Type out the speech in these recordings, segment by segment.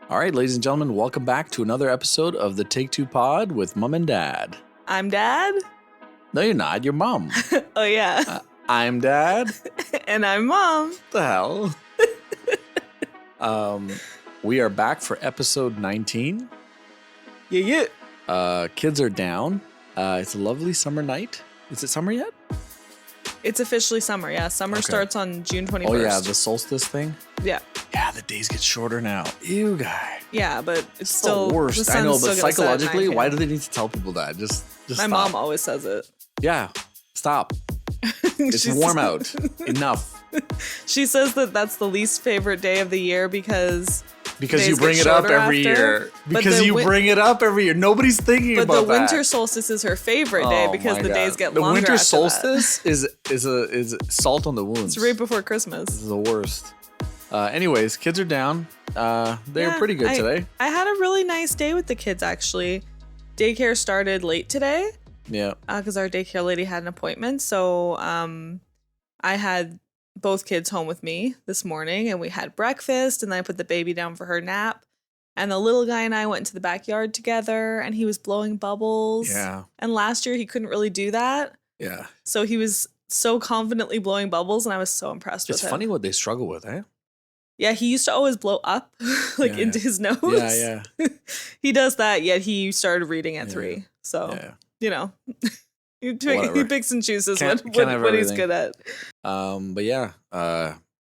All right, ladies and gentlemen, welcome back to another episode of the Take Two Pod with Mom and Dad. I'm Dad. No, you're not. You're Mom. Oh, yeah. I'm Dad. And I'm Mom. What the hell? We are back for episode 19. Yeah. Kids are down. It's a lovely summer night. Is it summer yet? It's officially summer, yeah. Summer starts on June 21st. Oh, yeah, the solstice thing? Yeah. Yeah, the days get shorter now. Ew, guy. Yeah, but it's It's still the worst. I know, but psychologically, why do they? they need to tell people that? Just My stop. mom always says it. Yeah, stop. It's warm out. Enough. She says that that's the least favorite day of the year because Because days you bring get it up shorter every after. year. But Because the you bring it up every year. Nobody's thinking But about the that. winter solstice is her favorite day Oh because my the God. days get the longer. winter after solstice is salt on the wounds. It's right before This Christmas. is the worst. Anyways, kids are down. They're pretty good today. I had a really nice day with the kids, actually. Daycare started late today. Yeah. Because our daycare lady had an appointment. So I had both kids home with me this morning, and we had breakfast, and then I put the baby down for her nap. And the little guy and I went into the backyard together, and he was blowing bubbles. Yeah. And last year he couldn't really do that. Yeah. So he was so confidently blowing bubbles, and I was so impressed with It's him. funny what they struggle with, eh? Yeah, he used to always blow up, Yeah, into his nose. Yeah, He does that, yet he started reading at 3. So, yeah. you know, he Whatever. picks and chooses Can't what have he's everything. good at. But yeah,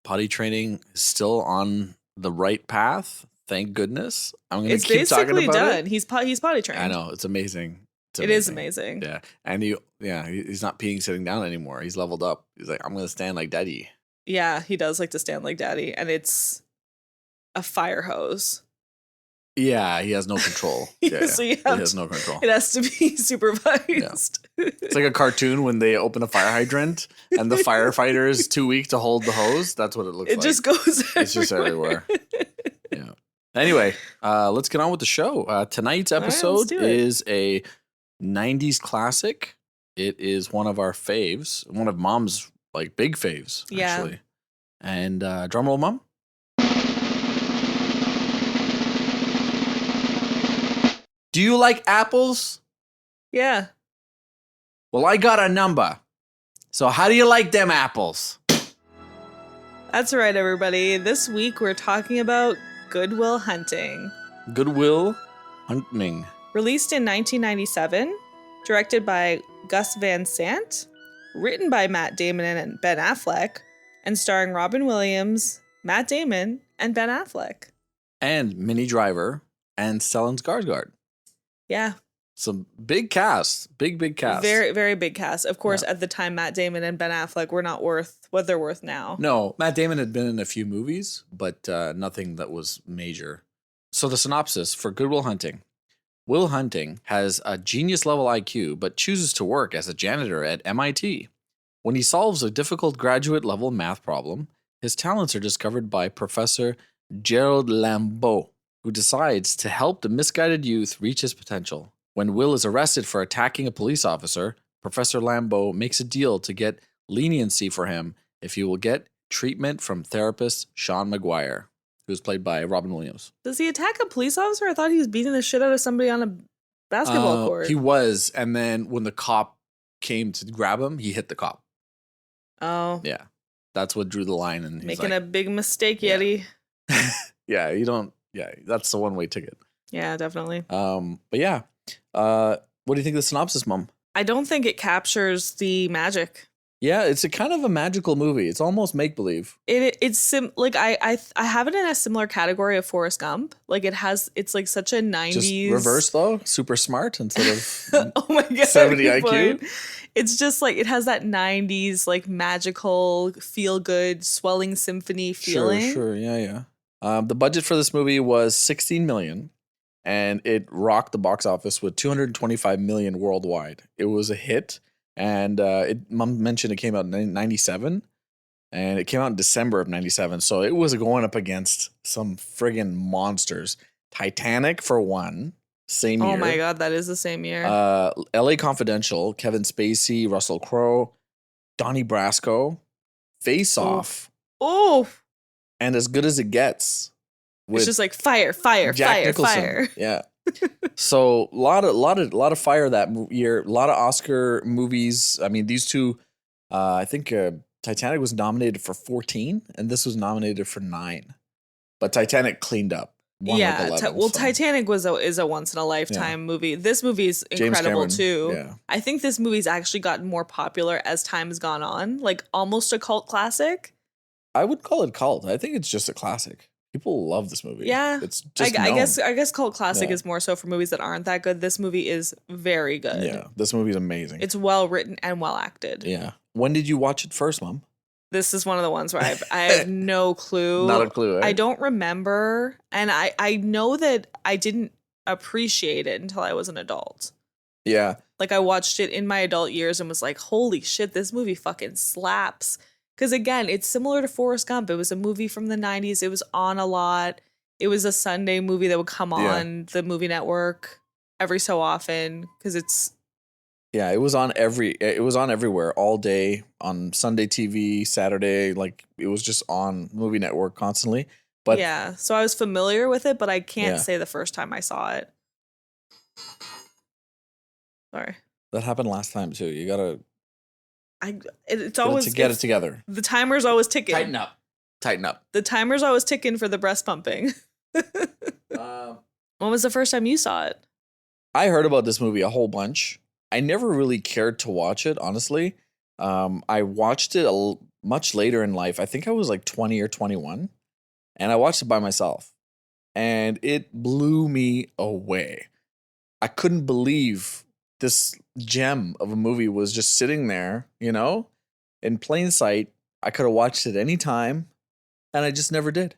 potty training is still on the right path. Thank goodness. I'm gonna It's keep talking basically about done. it. He's potty trained. I know, it's amazing. It is amazing. Yeah, and he's not peeing sitting down anymore. He's leveled up. He's like, I'm gonna stand like daddy. Yeah, he does like to stand like daddy, and it's a fire hose. Yeah, he has no control. Yeah, So he you have has no control. It has to be supervised. It's like a cartoon when they open a fire hydrant and the firefighter is too weak to hold the hose. That's what it looks It like. just goes It's just everywhere. Yeah. Anyway, let's get on with the show. Tonight's right, let's episode do it. is a 90s classic. It is one of our faves, one of Mom's like big faves, Yeah. actually. And drum roll, Mom. Do you like apples? Yeah. Well, I got a number. So how do you like them apples? That's right, everybody. This week we're talking about Good Will Hunting. Goodwill Hunting. Released in 1997, directed by Gus Van Sant, written by Matt Damon and Ben Affleck, and starring Robin Williams, Matt Damon, and Ben Affleck. And Minnie Driver and Stellan Skarsgård. Yeah, Some big cast. Big cast. very, very big cast. Of course, at the time, Matt Damon and Ben Affleck were not worth what they're worth now. No, Matt Damon had been in a few movies, but nothing that was major. So the synopsis for Good Will Hunting. Will Hunting has a genius-level IQ, but chooses to work as a janitor at MIT. When he solves a difficult graduate-level math problem, his talents are discovered by Professor Gerald Lambeau, who decides to help the misguided youth reach his potential. When Will is arrested for attacking a police officer, Professor Lambeau makes a deal to get leniency for him if he will get treatment from therapist Sean Maguire, who's played by Robin Williams. Does he attack a police officer? I thought he was beating the shit out of somebody on a basketball court. He was, and then when the cop came to grab him, he hit the cop. Oh, Yeah, that's what drew the line. And he's making like, a big mistake, Yeah. Yeti. yeah, you don't. Yeah, that's the one-way ticket. Yeah, definitely. But yeah, what do you think of the synopsis, Mom? I don't think it captures the magic. Yeah, it's a kind of a magical movie. It's almost make-believe. It's like I have it in a similar category of Forrest Gump. Like it's like such a 90s Just reverse though, super smart instead of oh my god, 70 good IQ. point. It's just like it has that 90s like magical feel good swelling symphony feeling. Sure, yeah. The budget for this movie was $16 million, and it rocked the box office with $225 million worldwide. It was a hit, and Mom mentioned it came out in 97, and it came out in December of 97, so it was going up against some friggin' monsters. Titanic, for one, same year. Oh my god, that is the same year. LA Confidential, Kevin Spacey, Russell Crowe, Donnie Brasco, Face Off, Oh, and As Good as It Gets. with It's just like fire, fire, Jack fire, Nicholson. fire. Yeah. So a lot of fire that year. A lot of Oscar movies. I mean, these two. I think Titanic was nominated for 14, and this was nominated for 9. But Titanic cleaned up. Won like 11, so. Titanic is a once in a lifetime movie. This movie is incredible too. Yeah. I think this movie's actually gotten more popular as time has gone on, like almost a cult classic. I would call it cult. I think it's just a classic. People love this movie. Yeah, it's just I guess cult classic is more so for movies that aren't that good. This movie is very good. Yeah, this movie is amazing. It's well written and well acted. Yeah. When did you watch it first, Mom? This is one of the ones where I have no clue. Not a clue. Eh? I don't remember, and I know that I didn't appreciate it until I was an adult. Yeah. Like I watched it in my adult years and was like, holy shit, this movie fucking slaps. Because again, it's similar to Forrest Gump. It was a movie from the 90s. It was on a lot. It was a Sunday movie that would come on the movie network every so often because it's. Yeah, it was on everywhere all day on Sunday TV, Saturday. Like it was just on movie network constantly. But yeah, so I was familiar with it, but I can't say the first time I saw it. Sorry. That happened last time too. You gotta. It's always get it together. The timer's always ticking. Tighten up. The timer's always ticking for the breast pumping. When was the first time you saw it? I heard about this movie a whole bunch. I never really cared to watch it, honestly. I watched it much later in life. I think I was like 20 or 21, and I watched it by myself, and it blew me away. I couldn't believe this gem of a movie was just sitting there, in plain sight. I could have watched it any time, and I just never did.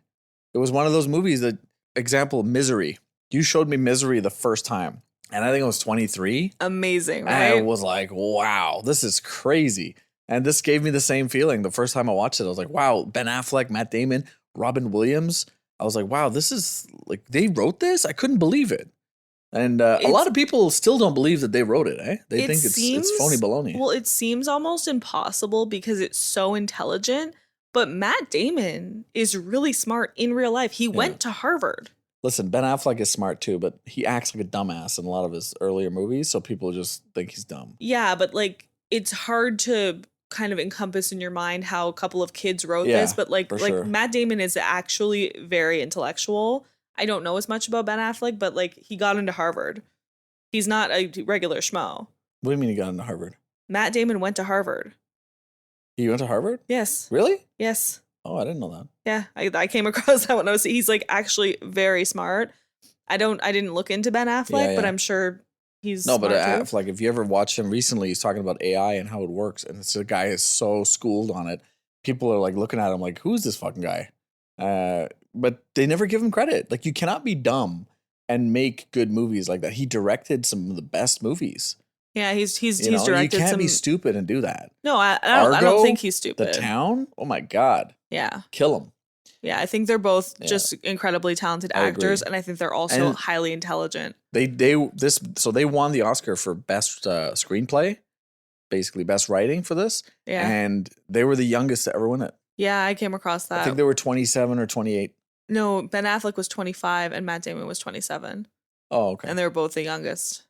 It was one of those movies that, example, Misery. You showed me Misery the first time, and I think I was 23. Amazing, right? And I was like, wow, this is crazy. And this gave me the same feeling the first time I watched it. I was like, wow, Ben Affleck, Matt Damon, Robin Williams. I was like, wow, this is like, they wrote this? I couldn't believe it. And a lot of people still don't believe that they wrote it, eh? They think it's phony baloney. Well, it seems almost impossible because it's so intelligent. But Matt Damon is really smart in real life. He went to Harvard. Listen, Ben Affleck is smart too, but he acts like a dumbass in a lot of his earlier movies, so people just think he's dumb. Yeah, but like it's hard to kind of encompass in your mind how a couple of kids wrote this, but like sure. Matt Damon is actually very intellectual. I don't know as much about Ben Affleck, but like he got into Harvard. He's not a regular schmo. What do you mean he got into Harvard? Matt Damon went to Harvard. He went to Harvard? Yes. Really? Yes. Oh, I didn't know that. Yeah, I came across that when he's like actually very smart. I didn't look into Ben Affleck, but I'm sure he's no, but Affleck, if you ever watched him recently, he's talking about AI and how it works, and the guy is so schooled on it. People are like looking at him like, who's this fucking guy? But they never give him credit. Like, you cannot be dumb and make good movies like that. He directed some of the best movies. Yeah, he's directed. You can't be stupid and do that. No, I don't think he's stupid. The Town? Oh my God. Yeah. Kill him. Yeah, I think they're both just incredibly talented actors, and I think they're also highly intelligent. They won the Oscar for best screenplay, basically best writing for this. Yeah. And they were the youngest to ever win it. Yeah, I came across that. I think they were 27 or 28. No, Ben Affleck was 25 and Matt Damon was 27. Oh, okay. And they were both the youngest.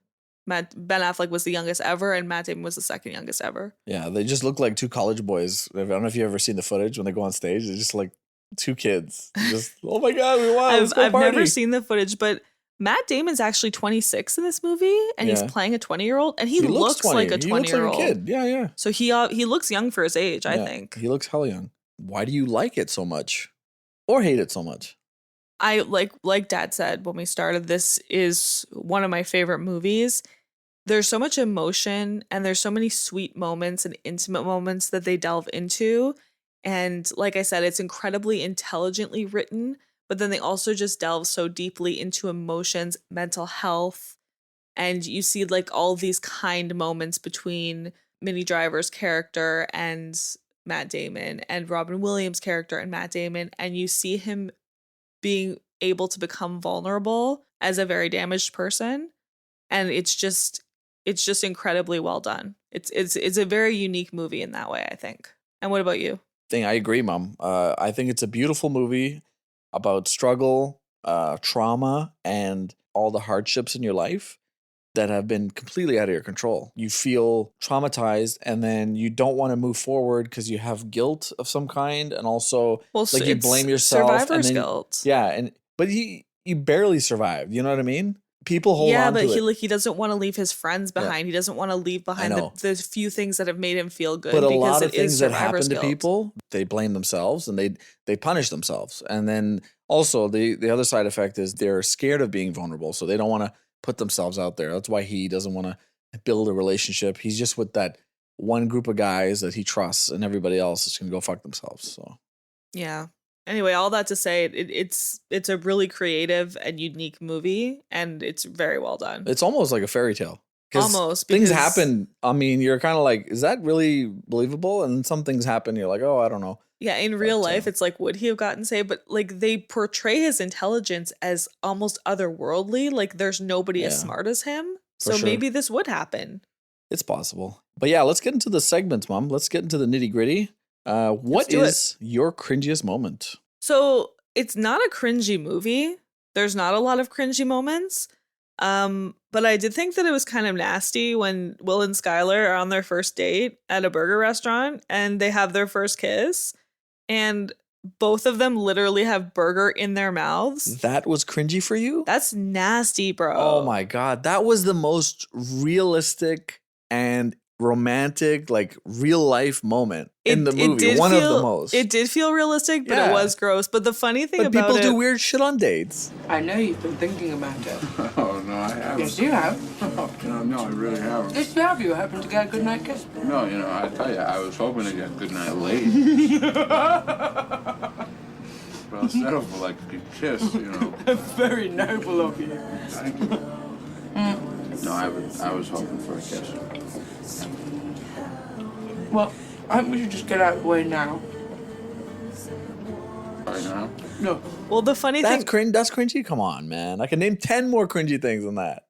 Ben Affleck was the youngest ever, and Matt Damon was the second youngest ever. Yeah, they just look like two college boys. I don't know if you've ever seen the footage when they go on stage. They're just like two kids. Just, oh my God, we won. Let's go party. I've never seen the footage, but Matt Damon's actually 26 in this movie, and he's playing a 20-year-old, and he looks like a 20-year-old. He looks like a kid. Yeah, yeah. So he looks young for his age, I think. He looks hell young. Why do you like it so much, or hate it so much? I like Dad said when we started, this is one of my favorite movies. There's so much emotion and there's so many sweet moments and intimate moments that they delve into. And like I said, it's incredibly intelligently written, but then they also just delve so deeply into emotions, mental health. And you see like all these kind moments between Minnie Driver's character and Matt Damon and Robin Williams' character and Matt Damon. And you see him being able to become vulnerable as a very damaged person. And it's just incredibly well done. It's a very unique movie in that way, I think. And what about you? I agree, Mom. I think it's a beautiful movie about struggle, trauma and all the hardships in your life that have been completely out of your control. You feel traumatized, and then you don't want to move forward because you have guilt of some kind, and also like you blame yourself. Survivor's and then, guilt. Yeah, but you barely survived. You know what I mean? People hold on to it. Yeah, but he doesn't want to leave his friends behind. He doesn't want to leave behind the few things that have made him feel good. But a because lot of it is things that happen survivor's to guilt. people, they blame themselves and they punish themselves. And then also the other side effect is they're scared of being vulnerable, so they don't want to put themselves out there. That's why he doesn't want to build a relationship. He's just with that one group of guys that he trusts, and everybody else is going to go fuck themselves. So yeah. Anyway, all that to say, it's a really creative and unique movie, and it's very well done. It's almost like a fairy tale. Almost. Things happen. I mean, you're kind of like, is that really believable? And some things happen. You're like, oh, I don't know. Yeah, in real life, it's like, would he have gotten saved? But like, they portray his intelligence as almost otherworldly. Like, there's nobody as smart as him. So maybe this would happen. It's possible. But yeah, let's get into the segments, Mom. Let's get into the nitty gritty. What is your cringiest moment? So it's not a cringy movie. There's not a lot of cringy moments. But I did think that it was kind of nasty when Will and Skylar are on their first date at a burger restaurant and they have their first kiss, and both of them literally have burger in their mouths. That was cringy for you? That's nasty, bro. Oh my God. That was the most realistic and romantic, like real life moment in the movie. One of the most. It did feel realistic, but it was gross. But the funny thing about people do weird shit on dates. I know you've been thinking about it. Oh, no, I haven't. Yes, you have. No, I really haven't. Yes, you have. You happen to get a good night kiss? No, I tell you, I was hoping to get a good night late. But instead of like a kiss, Very noble of you. Thank you. No, I was hoping for a kiss. Well, I think we should just get out of the way now. Right now? No. Well, the funny thing... That's cringy? Come on, man. I can name 10 more cringy things than that.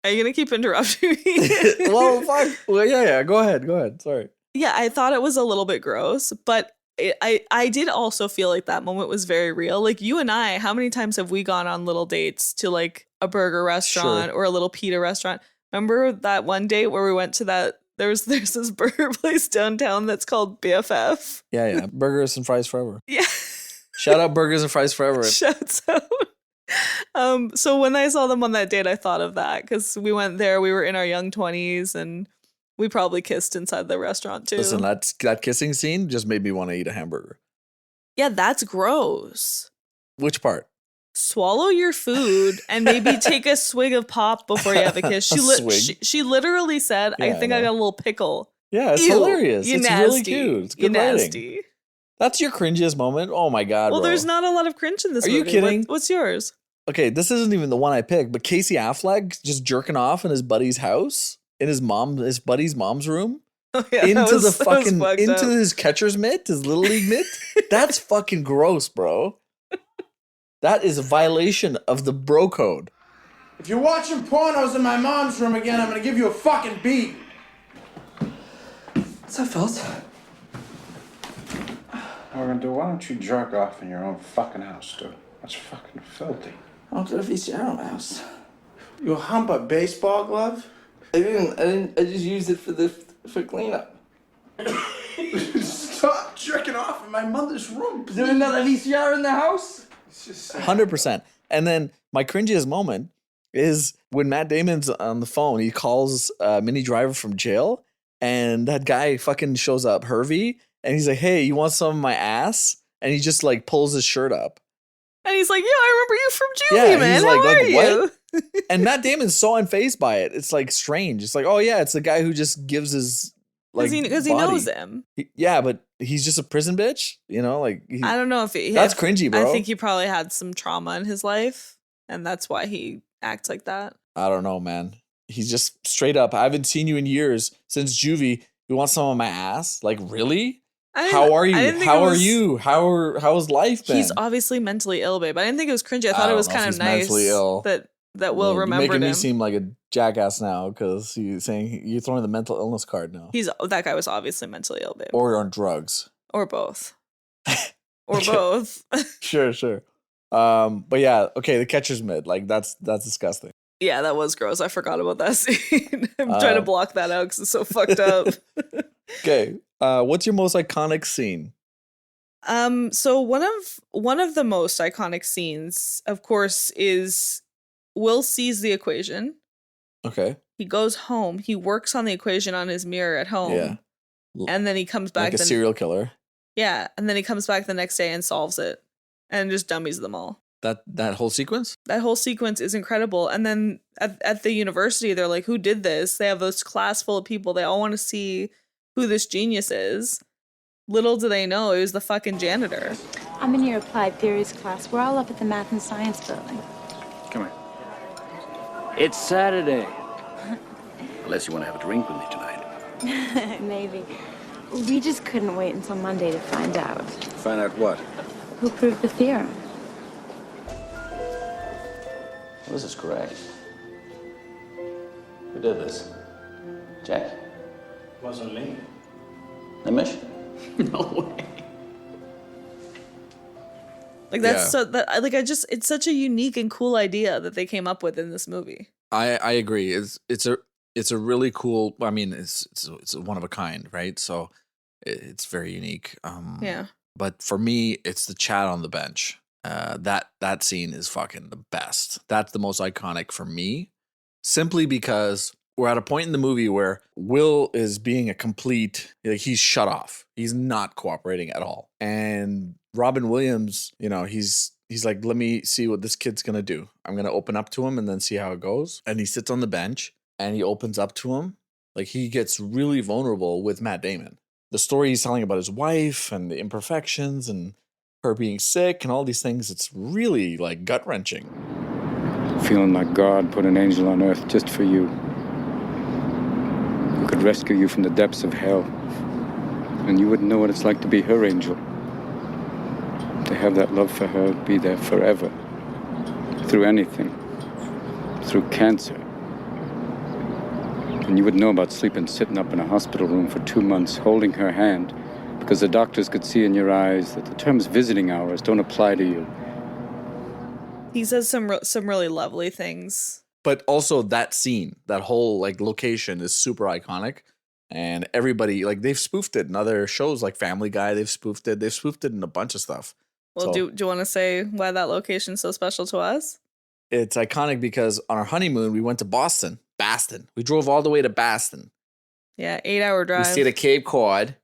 Are you going to keep interrupting me? Well, fuck. Well, yeah. Go ahead. Sorry. Yeah, I thought it was a little bit gross, but I did also feel like that moment was very real. Like, you and I, how many times have we gone on little dates to like a burger restaurant or a little pita restaurant? Remember that one date where we went to that? There's this burger place downtown that's called BFF. Yeah. Burgers and fries forever. Yeah. Shout out Burgers and Fries Forever. Shouts out. So when I saw them on that date, I thought of that because we went there. We were in our young 20s and we probably kissed inside the restaurant too. Listen, that kissing scene just made me want to eat a hamburger. Yeah, that's gross. Which part? Swallow your food and maybe take a swig of pop before you have a kiss. She literally said, I think I got a little pickle. Yeah, it's hilarious. It's nasty. Really cute. It's good writing. Nasty. That's your cringiest moment? Oh my God, Well, bro. there's not a lot of cringe in this movie. Are you kidding? What's yours? Okay, this isn't even the one I picked, but Casey Affleck just jerking off in his buddy's house, in his buddy's mom's room, into his catcher's mitt, his little league mitt. That's fucking gross, bro. That is a violation of the bro code. If you're watching pornos in my mom's room again, I'm gonna give you a fucking beat. What's that, Phils? Morgan, why don't you jerk off in your own fucking house, dude? That's fucking filthy. I'll go to VCR house. You hump a baseball glove? I didn't. I just used it for cleanup. Stop jerking off in my mother's room. Is there another VCR in the house? 100%. And then my cringiest moment is when Matt Damon's on the phone. He calls Minnie Driver from jail, and that guy fucking shows up, Hervey, and he's like, "Hey, you want some of my ass?" And he just like pulls his shirt up. And he's like, "Yeah, I remember you from Juvie, man. He's How are you?" What? And Matt Damon's so unfazed by it. It's like strange. It's like, oh yeah, it's the guy who just gives his like because he knows him. Yeah, but he's just a prison bitch. I don't know if that's cringy, bro. I think he probably had some trauma in his life, and that's why he acts like that. I don't know, man. He's just straight up. I haven't seen you in years since Juvie. You want some of my ass? Like, really? How are you? How is life been? He's obviously mentally ill, babe. I didn't think it was cringy. I thought it was kind of nice that Will remembered him. Making me seem like a jackass now because you're saying you're throwing the mental illness card now. That guy was obviously mentally ill, babe. Or on drugs. Or both. Or both. Sure. But yeah, okay, the catcher's mitt, like that's disgusting. Yeah, that was gross. I forgot about that scene. I'm trying to block that out because it's so fucked up. Okay, what's your most iconic scene? So one of the most iconic scenes, of course, is Will sees the equation. Okay, He goes home. He works on the equation on his mirror at home. yeah, And then he comes back. like a serial killer. Yeah, and then he comes back the next day and solves it, and just dummies them all. That whole sequence. That whole sequence is incredible. And then at the university, they're like, "Who did this?" They have this class full of people. They all want to see who this genius is. Little do they know it was the fucking janitor. I'm in your applied theories class. We're all up at the math and science building. Come here. It's Saturday. Unless you want to have a drink with me tonight. Maybe. We just couldn't wait until Monday to find out. Find out what? Who proved the theorem? Well, this is great. Who did this? Jack? Wasn't me. Nimish? No way. Like that's Yeah. so that like I just it's such a unique and cool idea that they came up with in this movie. I agree. It's a really cool. I mean, it's one of a kind, right? So it's very unique. Yeah. But for me, it's the chat on the bench. That scene is fucking the best. That's the most iconic for me, simply because we're at a point in the movie where Will is being a complete, like, he's shut off. He's not cooperating at all. And Robin Williams, he's like, let me see what this kid's gonna do. I'm gonna open up to him and then see how it goes. And he sits on the bench and he opens up to him. Like, he gets really vulnerable with Matt Damon. The story he's telling about his wife and the imperfections and her being sick and all these things, it's really like gut wrenching. Feeling like God put an angel on earth just for you. Who could rescue you from the depths of hell. And you wouldn't know what it's like to be her angel. To have that love for her be there forever. Through anything. Through cancer. And you would know about sleeping sitting up in a hospital room for 2 months holding her hand because the doctors could see in your eyes that the terms visiting hours don't apply to you. He says some really lovely things. But also that scene, that whole like location is super iconic. And everybody, like, they've spoofed it in other shows like Family Guy. They've spoofed it in a bunch of stuff. Well, So do you want to say why that location's so special to us? it's iconic because on our honeymoon, we went to Boston. We drove all the way to Boston. Yeah, 8-hour drive. We stayed at Cape Cod,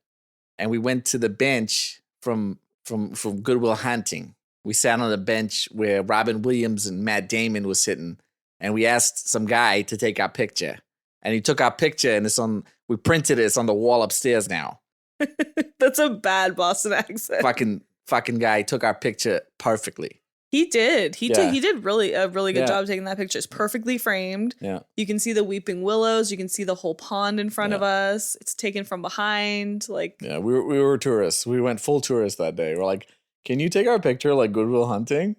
and we went to the bench from Goodwill Hunting. We sat on the bench where Robin Williams and Matt Damon was sitting, and we asked some guy to take our picture. And he took our picture, and we printed it. It's on the wall upstairs now. That's a bad Boston accent. Fucking guy took our picture perfectly. He did. He Yeah. did a really good Yeah. job taking that picture. It's perfectly framed. Yeah. You can see the weeping willows. You can see the whole pond in front of Yeah. us. It's taken from behind. Like, Yeah, we were tourists. We went full tourist that day. We're like, can you take our picture like Goodwill Hunting?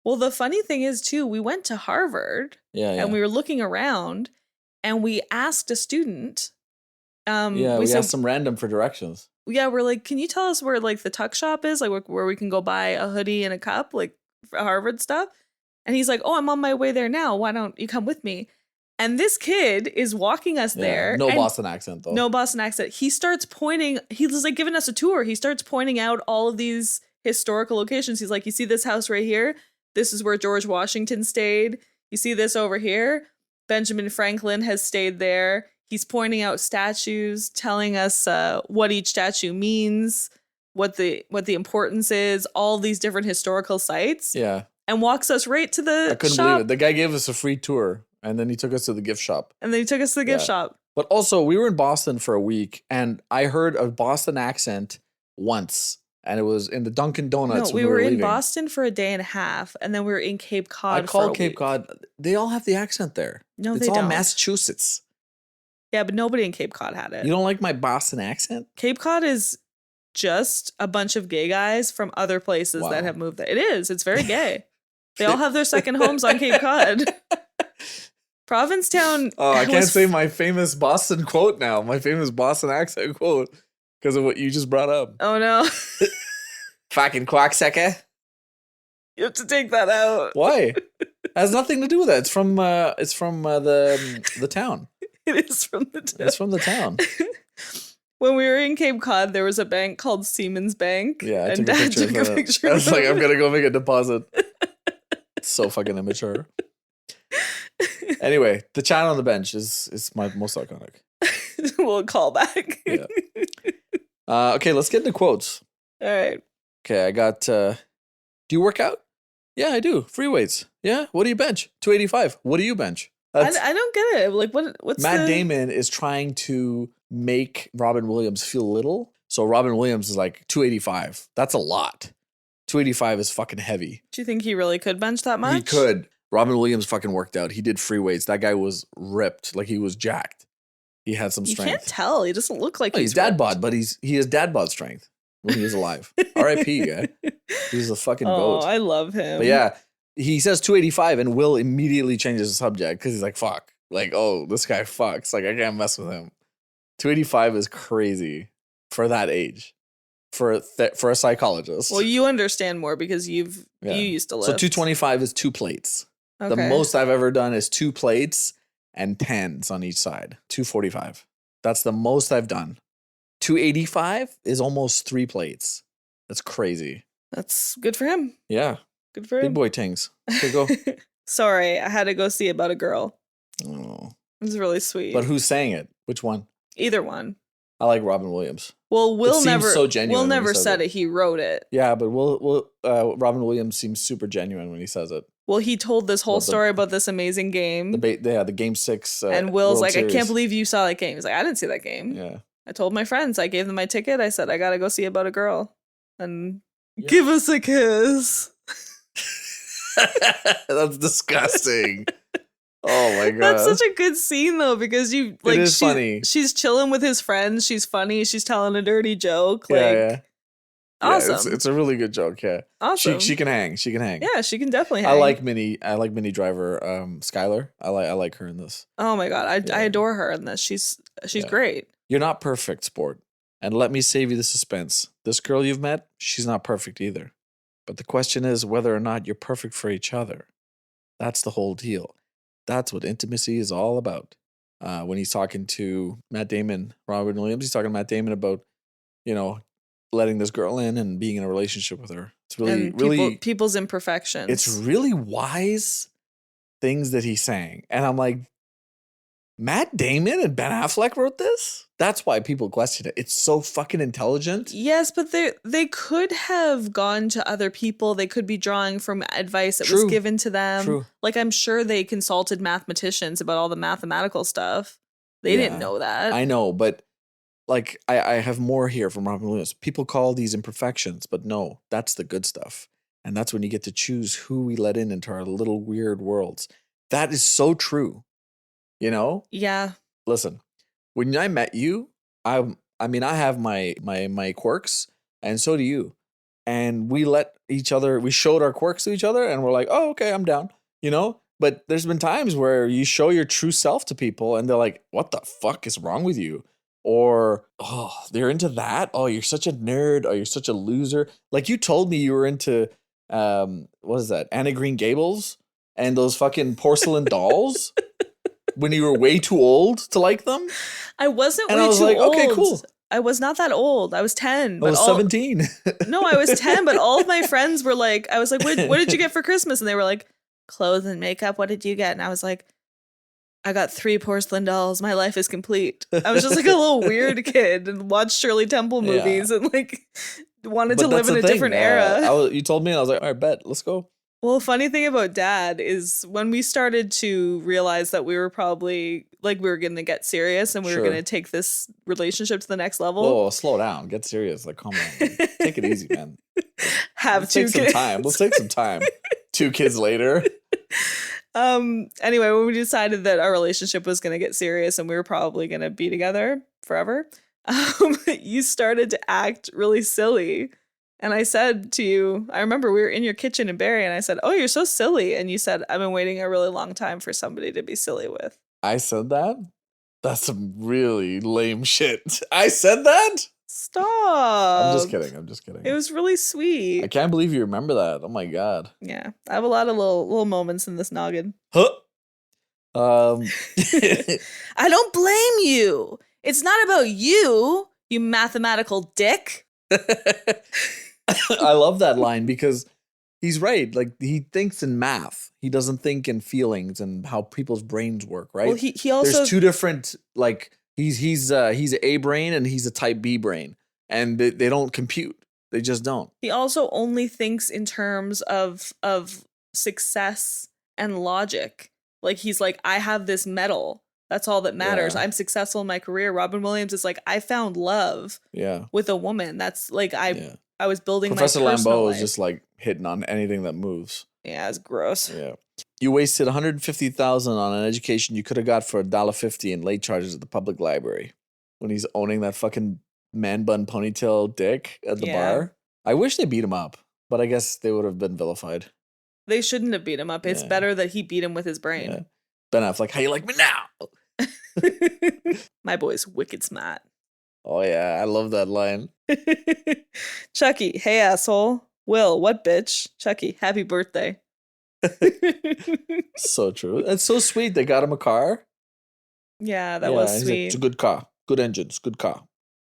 well, the funny thing is too, we went to Harvard Yeah, yeah. and we were looking around, and we asked a student. We said, asked some random for directions. yeah, we're like, can you tell us where like the tuck shop is, like where we can go buy a hoodie and a cup, like for Harvard stuff? And he's like, oh, I'm on my way there now. Why don't you come with me? And this kid is walking us there. No and Boston accent though. No Boston accent. He starts pointing. He's like giving us a tour. He starts pointing out all of these historical locations. He's like, you see this house right here? This is where George Washington stayed. You see this over here? Benjamin Franklin has stayed there. He's pointing out statues, telling us what each statue means, what the importance is, all these different historical sites. Yeah. And walks us right to the I couldn't shop. believe it. The guy gave us a free tour and then he took us to the gift shop. And then he took us to the gift shop. But also, we were in Boston for a week and I heard a Boston accent once. And it was in the Dunkin' Donuts. No, when we were in leaving. Boston for a day and a half, and then we were in Cape Cod. I called for a Cape week. Cod. They all have the accent there. No, it's they all don't. Massachusetts. Yeah, but nobody in Cape Cod had it. You don't like my Boston accent? Cape Cod is just a bunch of gay guys from other places that Wow. have moved there. It is. It's very gay. They all have their second homes on Cape Cod. Provincetown. Oh, I can't was- say my famous Boston quote now. My famous Boston accent quote because of what you just brought up. Oh no. Fucking quacksucker. You have to take that out. Why? Has nothing to do with that. It's from the town. It is from the town. It's from the town. When we were in Cape Cod, there was a bank called Siemens Bank. Yeah, I and took a Dad picture. took a picture. I was of like, it. I'm gonna go make a deposit. So fucking immature. Anyway, the child on the bench is my most iconic. We'll call back. Yeah. Okay, let's get into quotes. All right. Okay, I got. Do you work out? Yeah, I do. Free weights. Yeah. What do you bench? 285. What do you bench? I don't get it. Like, what's Matt Damon is trying to make Robin Williams feel little. So Robin Williams is like 285. That's a lot. 285 is fucking heavy. Do you think he really could bench that much? He could. Robin Williams fucking worked out. He did free weights. That guy was ripped. Like he was jacked. He had some You strength. can't tell. He doesn't look like No, he's he's dad ripped. bod, but he has dad bod strength when he was alive. R.I.P. guy. He was a fucking Oh, goat. I love him. But yeah, he says 285 and Will immediately changes the subject because he's like, fuck. Like, oh, this guy fucks. Like, I can't mess with him. 285 is crazy for that age. For a psychologist. Well, you understand more because you used to lift. So 225 is 2 plates. Okay. The most I've ever done is 2 plates and 10s on each side. 245. That's the most I've done. 285 is almost 3 plates. That's crazy. That's good for him. Yeah. Good for him. Big boy tings. Okay, go. Sorry, I had to go see About a Girl. Oh. It was really sweet. But who's saying it? Which one? Either one. I like Robin Williams. Well, Will seems never. so genuine Will when he never says said it. it. He wrote it. Yeah, but Robin Williams seems super genuine when he says it. Well, he told this whole Well, the- story about this amazing game, The game 6. and Will's World like, Series. "I can't believe you saw that game." He's like, "I didn't see that game." Yeah. I told my friends. I gave them my ticket. I said, "I gotta go see About a Girl," and Yeah. give us a kiss. That's disgusting. Oh my god. That's such a good scene though, because you like is funny. She's chilling with his friends. She's funny. She's telling a dirty joke. Like, yeah. awesome. It's a really good joke. Yeah. Awesome. She can hang. She can hang. Yeah, she can definitely. I Hang. like Minnie Driver, Skylar. I like her in this. Oh my god, I Yeah. adore her in this. She's Yeah. great. You're not perfect, sport. And let me save you the suspense. This girl you've met, she's not perfect either. But the question is whether or not you're perfect for each other. That's the whole deal. That's what intimacy is all about. When he's talking to Matt Damon, Robin Williams, he's talking to Matt Damon about, letting this girl in and being in a relationship with her. It's really, And really, people's imperfections. it's really wise things that he's saying. And I'm like, Matt Damon and Ben Affleck wrote this? That's why people question it. It's so fucking intelligent. Yes, but they could have gone to other people. They could be drawing from advice that True. was given to them. True. Like, I'm sure they consulted mathematicians about all the mathematical stuff. They Yeah. didn't know that. I know, but like I have more here from Robin Williams. People call these imperfections, but no, that's the good stuff. And that's when you get to choose who we let in into our little weird worlds. That is so true. Yeah. Listen, when I met you, I have my quirks, and so do you. And we showed our quirks to each other, and we're like, oh, okay, I'm down, But there's been times where you show your true self to people, and they're like, what the fuck is wrong with you? Or, oh, they're into that? Oh, you're such a nerd. Oh, you're such a loser. Like you told me you were into, what is that? Anna Green Gables and those fucking porcelain dolls. When you were way too old to like them? I wasn't And way I was too like, old. okay, cool. I was not that old. I was 10. I But was 17. No, I was 10, but all of my friends were like, I was like, what did you get for Christmas? And they were like, clothes and makeup. What did you get? And I was like, I got 3 porcelain dolls. My life is complete. I was just like a little weird kid and watched Shirley Temple Yeah. movies and like wanted But to live that's in the a thing. different era. You told me, and I was like, all right, bet, let's go. Well, funny thing about Dad is when we started to realize that we were probably like we were going to get serious and we were Sure. going to take this relationship to the next level. Whoa, slow down. Get serious. Like, come on. Take it easy, man. Have Let's 2 take some kids. time. Let's take some time. 2 kids later. Anyway, when we decided that our relationship was going to get serious and we were probably going to be together forever, you started to act really silly. And I said to you, I remember we were in your kitchen in Barrie and I said, oh, you're so silly. And you said, I've been waiting a really long time for somebody to be silly with. I said that? That's some really lame shit. I said that? Stop. I'm just kidding. I'm just kidding. It was really sweet. I can't believe you remember that. Oh my god. Yeah, I have a lot of little moments in this noggin. Huh. I don't blame you. It's not about you, you mathematical dick. I love that line because he's right. Like he thinks in math. He doesn't think in feelings and how people's brains work, right? Well, he also there's two different like he's A brain and he's a type B brain. And they don't compute. They just don't. He also only thinks in terms of success and logic. Like he's like, I have this medal. That's all that matters. Yeah. I'm successful in my career. Robin Williams is like, I found love with a woman. That's like I was building Professor my personal Lambeau life. is just like hitting on anything that moves. Yeah, it's gross. Yeah. You wasted $150,000 on an education you could have got for $1.50 in late charges at the public library. When he's owning that fucking man bun ponytail dick at the bar. I wish they beat him up, but I guess they would have been vilified. They shouldn't have beat him up. It's better that he beat him with his brain. Yeah. Ben Affleck, how you like me now? My boy's wicked smart. Oh yeah, I love that line. Chucky, hey asshole. Will, what bitch? Chucky, happy birthday. So true. It's so sweet. They got him a car. Yeah, that was he's sweet. like, it's a good car. Good engines. Good car.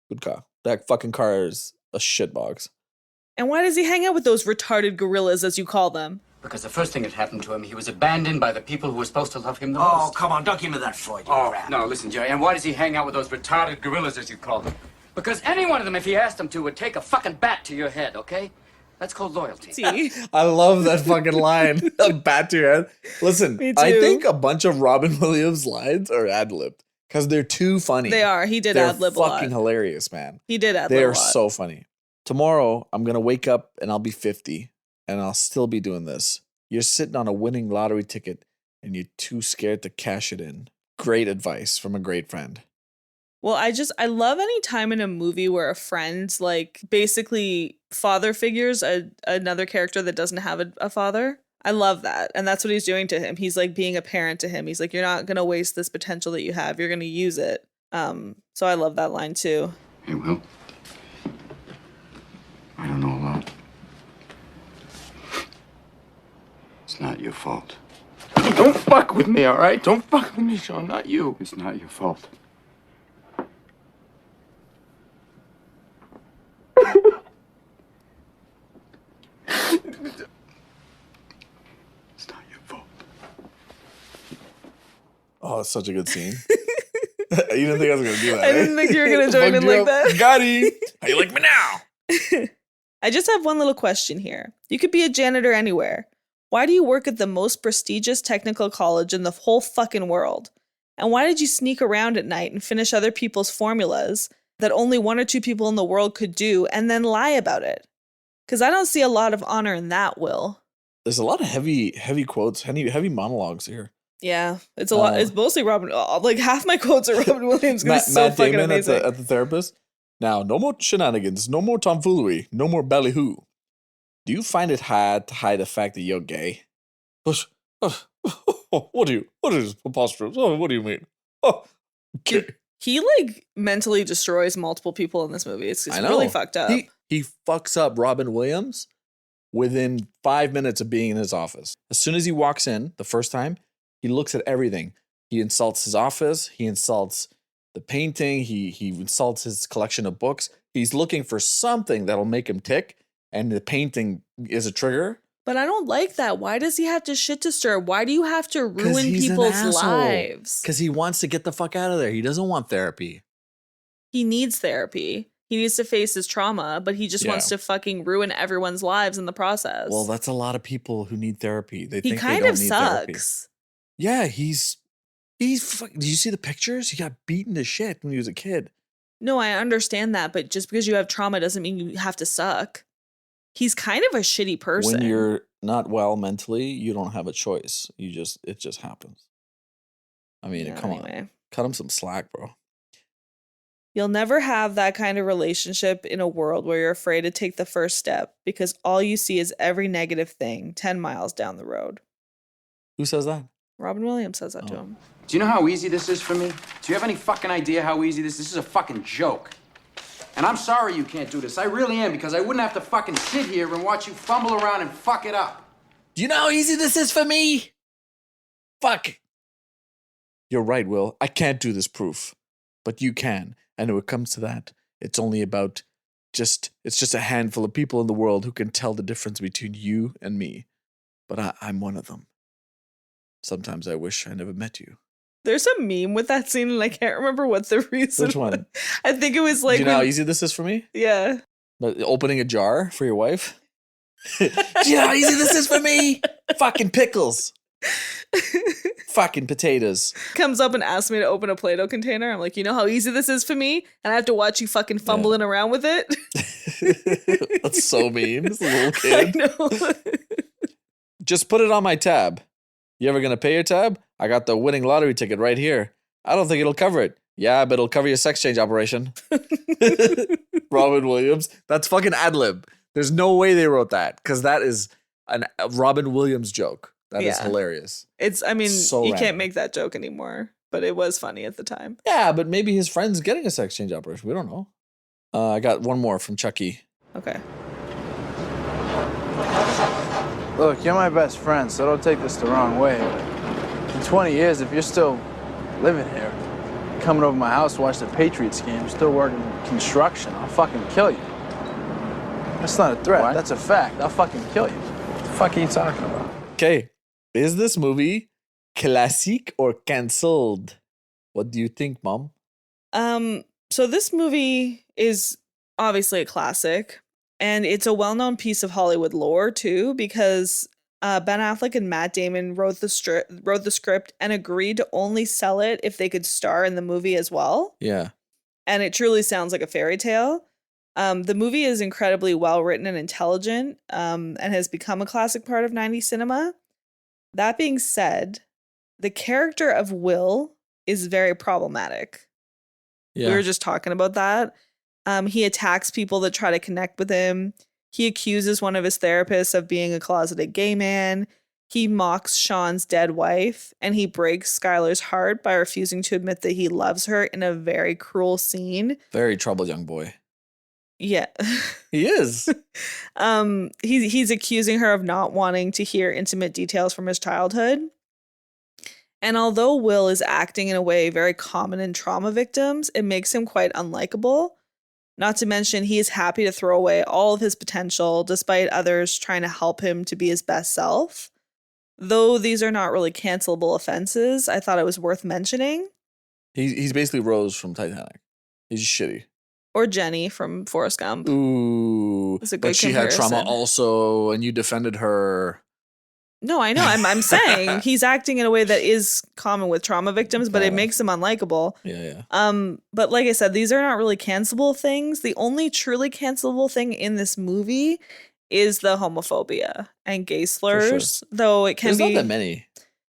Good car. That fucking car is a shitbox. And why does he hang out with those retarded gorillas, as you call them? Because the first thing that happened to him, he was abandoned by the people who were supposed to love him the Oh, most. come on, don't give me that Freud. Oh, no, listen, Jerry. And why does he hang out with those retarded gorillas, as you call them? Because any one of them, if he asked them to, would take a fucking bat to your head, okay? That's called loyalty. See? I love that fucking line. A bat to your head. Listen, Me I too. think a bunch of Robin Williams lines are ad-libbed because they're too funny. They are. He did They're ad-lib a lot. fucking hilarious, man. He did ad-lib They a are lot. so funny. Tomorrow, I'm going to wake up and I'll be 50 and I'll still be doing this. You're sitting on a winning lottery ticket and you're too scared to cash it in. Great advice from a great friend. Well, I love any time in a movie where a friend, like, basically father figures another character that doesn't have a father. I love that. And that's what he's doing to him. He's like being a parent to him. He's like, you're not going to waste this potential that you have. You're going to use it. So I love that line too. Hey, Will. I don't know a lot. It's not your fault. Don't fuck with me, all right? Don't fuck with me, Sean, not you. It's not your fault. It's not your fault. Oh, that's such a good scene. You didn't think I was going to do that. I didn't think you were going to join in like that. Got him. How you like me now? I just have one little question here. You could be a janitor anywhere. Why do you work at the most prestigious technical college in the whole fucking world? And why did you sneak around at night and finish other people's formulas that only one or two people in the world could do and then lie about it? Because I don't see a lot of honor in that, Will. There's a lot of heavy quotes, heavy monologues here. Yeah, it's a lot. It's mostly Robin. Like half my quotes are Robin Williams. Matt, so Matt fucking Damon amazing. at the therapist. Now, no more shenanigans, no more tomfoolery, no more ballyhoo. Do you find it hard to hide the fact that you're gay? What is preposterous? Oh, what do you mean? Oh, okay. He like mentally destroys multiple people in this movie. It's really fucked up. He fucks up Robin Williams within 5 minutes of being in his office. As soon as he walks in the first time, he looks at everything. He insults his office. He insults the painting. He insults his collection of books. He's looking for something that'll make him tick, and the painting is a trigger. But I don't like that. Why does he have to shit to stir? Why do you have to ruin people's lives? Because he wants to get the fuck out of there. He doesn't want therapy. He needs therapy. He needs to face his trauma, but he just wants to fucking ruin everyone's lives in the process. Well, that's a lot of people who need therapy. They he think kind they don't of need sucks. therapy. Yeah, he's. Did you see the pictures? He got beaten to shit when he was a kid. No, I understand that, but just because you have trauma doesn't mean you have to suck. He's kind of a shitty person. When you're not well mentally, you don't have a choice. It just happens. I mean, come on. Cut him some slack, bro. You'll never have that kind of relationship in a world where you're afraid to take the first step because all you see is every negative thing 10 miles down the road. Who says that? Robin Williams says that to him. Do you know how easy this is for me? Do you have any fucking idea how easy this is? This is a fucking joke. And I'm sorry you can't do this. I really am, because I wouldn't have to fucking sit here and watch you fumble around and fuck it up. Do you know how easy this is for me? Fuck. You're right, Will. I can't do this proof. But you can. And when it comes to that, it's only about it's just a handful of people in the world who can tell the difference between you and me. But I'm one of them. Sometimes I wish I never met you. There's a meme with that scene, and I can't remember what the reason. Which one? I think it was like. Do you know how easy this is for me? Yeah. But opening a jar for your wife? Do you know how easy this is for me? Fucking pickles. Fucking potatoes. Comes up and asks me to open a Play-Doh container. I'm like, you know how easy this is for me? And I have to watch you fucking fumbling around with it. That's so mean. This little kid. I know. Just put it on my tab. You ever gonna pay your tab? I got the winning lottery ticket right here. I don't think it'll cover it. Yeah, but it'll cover your sex change operation. Robin Williams. That's fucking ad-lib. There's no way they wrote that, because that is a Robin Williams joke. That is hilarious. I mean, So you random. can't make that joke anymore, but it was funny at the time. Yeah, but maybe his friend's getting a sex change operation. We don't know. I got one more from Chucky. Okay. Look, you're my best friend, so don't take this the wrong way. But in 20 years, if you're still living here, coming over my house to watch the Patriots game, still working construction, I'll fucking kill you. That's not a threat. What? That's a fact. I'll fucking kill you. What the fuck are you talking about? Okay, is this movie classique or cancelled? What do you think, Mom? So this movie is obviously a classic, and it's a well-known piece of Hollywood lore too, because Ben Affleck and Matt Damon wrote the script and agreed to only sell it if they could star in the movie as well. Yeah. And it truly sounds like a fairy tale. The movie is incredibly well written and intelligent, and has become a classic part of 90s cinema. That being said, the character of Will is very problematic. Yeah. We were just talking about that. He attacks people that try to connect with him. He accuses one of his therapists of being a closeted gay man. He mocks Sean's dead wife, and he breaks Skylar's heart by refusing to admit that he loves her in a very cruel scene. Very troubled young boy. Yeah. He is. He's accusing her of not wanting to hear intimate details from his childhood. And although Will is acting in a way very common in trauma victims, it makes him quite unlikable. Not to mention, he is happy to throw away all of his potential despite others trying to help him to be his best self. Though these are not really cancelable offenses, I thought it was worth mentioning. He's basically Rose from Titanic. He's shitty. Or Jenny from Forrest Gump. Ooh. It's a good but she had trauma comparison. also, and you defended her. No, I know. I'm saying he's acting in a way that is common with trauma victims, but it makes him unlikable. Yeah. But like I said, these are not really cancelable things. The only truly cancelable thing in this movie is the homophobia and gay slurs, though it can There's be not that many.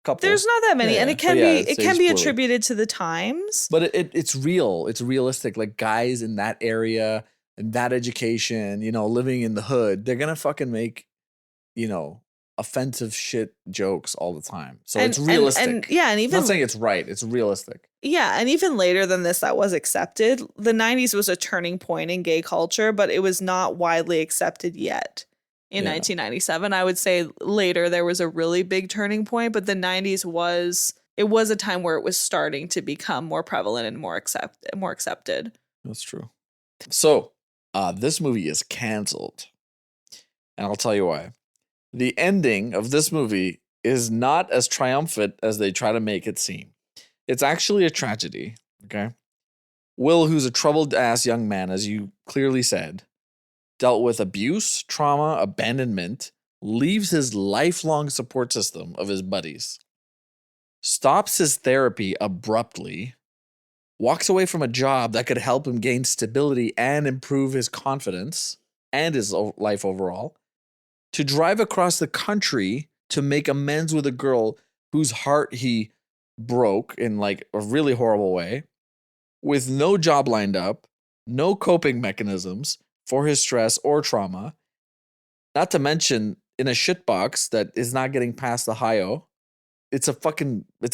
Couple. There's not that many, and it can be poorly. attributed to the times. But it's real. It's realistic. Like guys in that area and that education, living in the hood, they're gonna fucking make, offensive shit jokes all the time. So it's realistic. And even I'm not saying it's right. It's realistic. Yeah, and even later than this, that was accepted. The 90s was a turning point in gay culture, but it was not widely accepted yet. In 1997, I would say later there was a really big turning point, but the 90s was a time where it was starting to become more prevalent and more accepted. That's true. So, this movie is canceled. And I'll tell you why. The ending of this movie is not as triumphant as they try to make it seem. It's actually a tragedy, okay? Will, who's a troubled ass young man, as you clearly said, dealt with abuse, trauma, abandonment, leaves his lifelong support system of his buddies, stops his therapy abruptly, walks away from a job that could help him gain stability and improve his confidence and his life overall, to drive across the country to make amends with a girl whose heart he broke in like a really horrible way, with no job lined up, no coping mechanisms for his stress or trauma, not to mention in a shitbox that is not getting past the high-o. It's a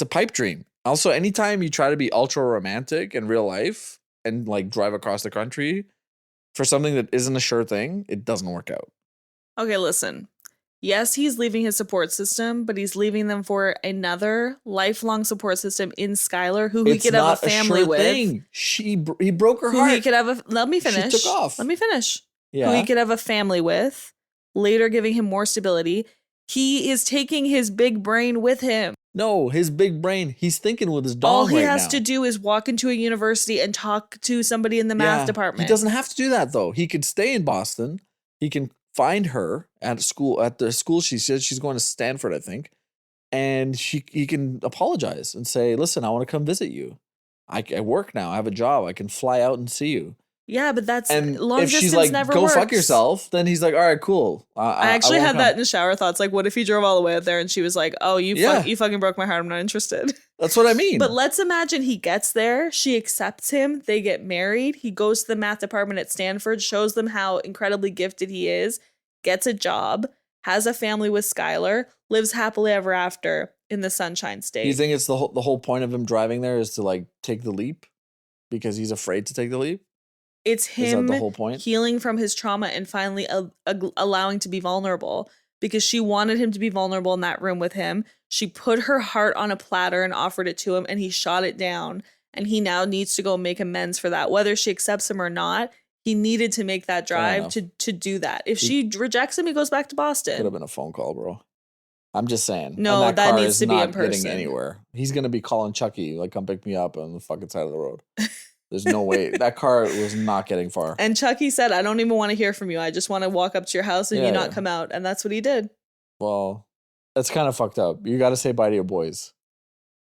pipe dream. Also, anytime you try to be ultra romantic in real life and like drive across the country, for something that isn't a sure thing, it doesn't work out. Okay, listen. Yes, he's leaving his support system, but he's leaving them for another lifelong support system in Skylar, who he It's could have a not family sure with. thing. He broke her Who heart. he could have a. Let me finish. She took off. Let me finish. Yeah. Who he could have a family with, later giving him more stability. He is taking his big brain with him. No, his big brain. He's thinking with his dog All he right has now. to do is walk into a university and talk to somebody in the math department. He doesn't have to do that though. He could stay in Boston. He can find her at school. At the school, she says she's going to Stanford, I think, and he can apologize and say, "Listen, I want to come visit you. I work now. I have a job. I can fly out and see you." Yeah, but that's And long if distance she's like, never "Go works. fuck yourself," then he's like, "All right, cool." I actually won't had come." that in the shower thoughts. Like, what if he drove all the way out there and she was like, "Oh, you fucking broke my heart. I'm not interested." That's what I mean. But let's imagine he gets there. She accepts him. They get married. He goes to the math department at Stanford, shows them how incredibly gifted he is, gets a job, has a family with Skylar, lives happily ever after in the Sunshine State. You think it's the whole point of him driving there is to like take the leap because he's afraid to take the leap? It's Is that him the whole point? healing from his trauma and finally allowing to be vulnerable, because she wanted him to be vulnerable in that room with him. She put her heart on a platter and offered it to him, and he shot it down. And he now needs to go make amends for that. Whether she accepts him or not, he needed to make that drive to do that. If she rejects him, he goes back to Boston. Could have been a phone call, bro. I'm just saying. No, and that car needs is to be not in person. Getting anywhere. He's gonna be calling Chucky, like, come pick me up on the fucking side of the road. There's no way. That car was not getting far. And Chucky said, "I don't even want to hear from you. I just want to walk up to your house and you not come out." And that's what he did. Well, that's kind of fucked up. You got to say bye to your boys.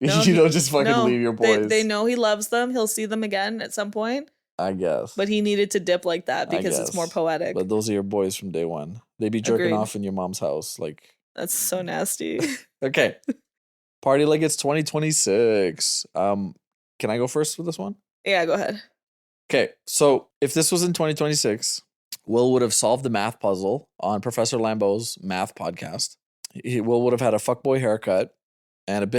No, You don't just fucking leave your boys. They know he loves them. He'll see them again at some point. I guess. But he needed to dip like that I because it's guess. more poetic. But those are your boys from day one. They be jerking Agreed. off in your mom's house. Like, That's so nasty. okay. Party like it's 2026. Can I go first with this one? Yeah, go ahead. Okay, so if this was in 2026, Will would have solved the math puzzle on Professor Lambeau's math podcast. Will would have had a fuckboy haircut and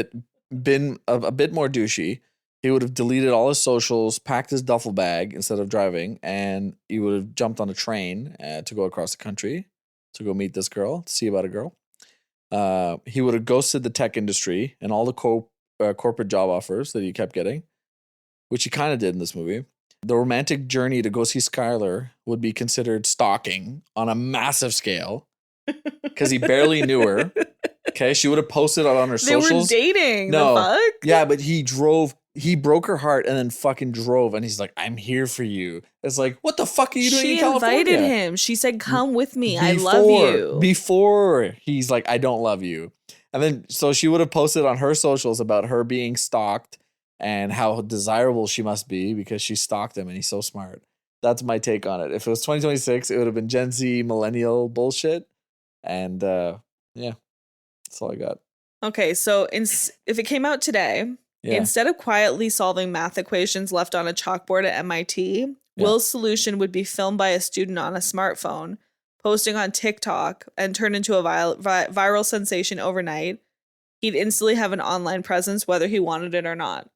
been a bit more douchey. He would have deleted all his socials, packed his duffel bag instead of driving, and he would have jumped on a train to go across the country to go meet this girl, to see about a girl. He would have ghosted the tech industry and all the corporate job offers that he kept getting, which he kind of did in this movie. The romantic journey to go see Skylar would be considered stalking on a massive scale because he barely knew her. Okay, she would have posted it on her socials. They were dating. No, The fuck? yeah, but he broke her heart and then fucking drove, and he's like, "I'm here for you." It's like, what the fuck are you doing She in California? invited him. She said, "Come with me. I love you." Before he's like, "I don't love you," and then so she would have posted on her socials about her being stalked and how desirable she must be because she stalked him and he's so smart. That's my take on it. If it was 2026, it would have been Gen Z millennial bullshit. And yeah, that's all I got. Okay, so if it came out today, instead of quietly solving math equations left on a chalkboard at MIT, Will's solution would be filmed by a student on a smartphone, posting on TikTok, and turn into a viral sensation overnight. He'd instantly have an online presence whether he wanted it or not.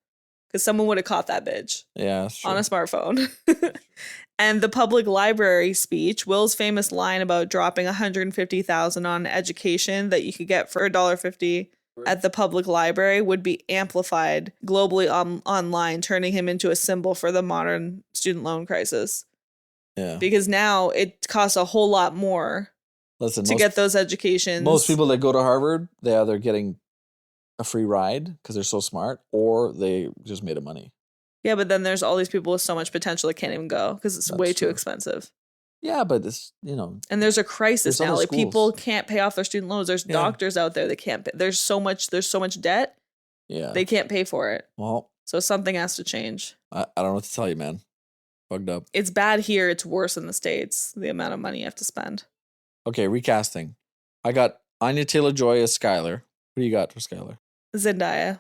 Because someone would have caught that bitch. Yeah, that's true. On a smartphone. And the public library speech, Will's famous line about dropping $150,000 on education that you could get for $1.50 at the public library would be amplified globally online, turning him into a symbol for the modern student loan crisis. Yeah. Because now it costs a whole lot more to get those educations. Most people that go to Harvard, they either getting a free ride because they're so smart, or they just made of money. Yeah, but then there's all these people with so much potential that can't even go because it's way too expensive. Yeah, but it's, and there's a crisis there's now. other Like, people schools. can't pay off their student loans. There's doctors out there that can't pay. There's so much debt. Yeah. They can't pay for it. Well, so something has to change. I don't know what to tell you, man. Fucked up. It's bad here. It's worse in the States, the amount of money you have to spend. Okay, recasting. I got Anya Taylor-Joy as Skylar. What do you got for Skylar? Zendaya.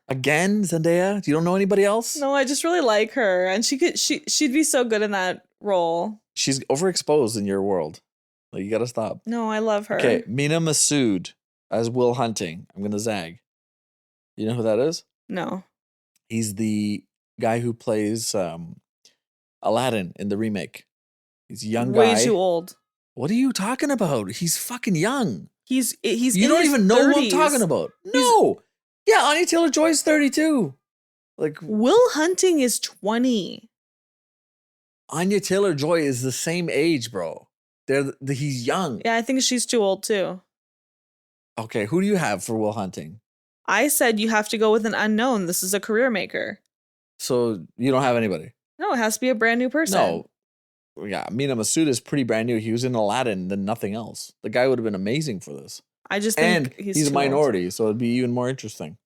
Again, Zendaya? You don't know anybody else? No, I just really like her, and she'd be so good in that role. She's overexposed in your world. Like, you gotta stop. No, I love her. Okay, Mina Massoud as Will Hunting. I'm gonna zag. You know who that is? No. He's the guy who plays Aladdin in the remake. He's a young Way guy. too old. What are you talking about? He's fucking young. He's You in don't his even know 30s. what I'm talking about. No. Yeah, Anya Taylor-Joy is 32. Like, Will Hunting is 20. Anya Taylor-Joy is the same age, bro. He's young. Yeah, I think she's too old too. Okay, who do you have for Will Hunting? I said you have to go with an unknown. This is a career maker. So you don't have anybody? No, it has to be a brand new person. No. Yeah, Mina Massoud is pretty brand new. He was in Aladdin, then nothing else. The guy would have been amazing for this. I just think and he's a too minority, so it'd be even more interesting.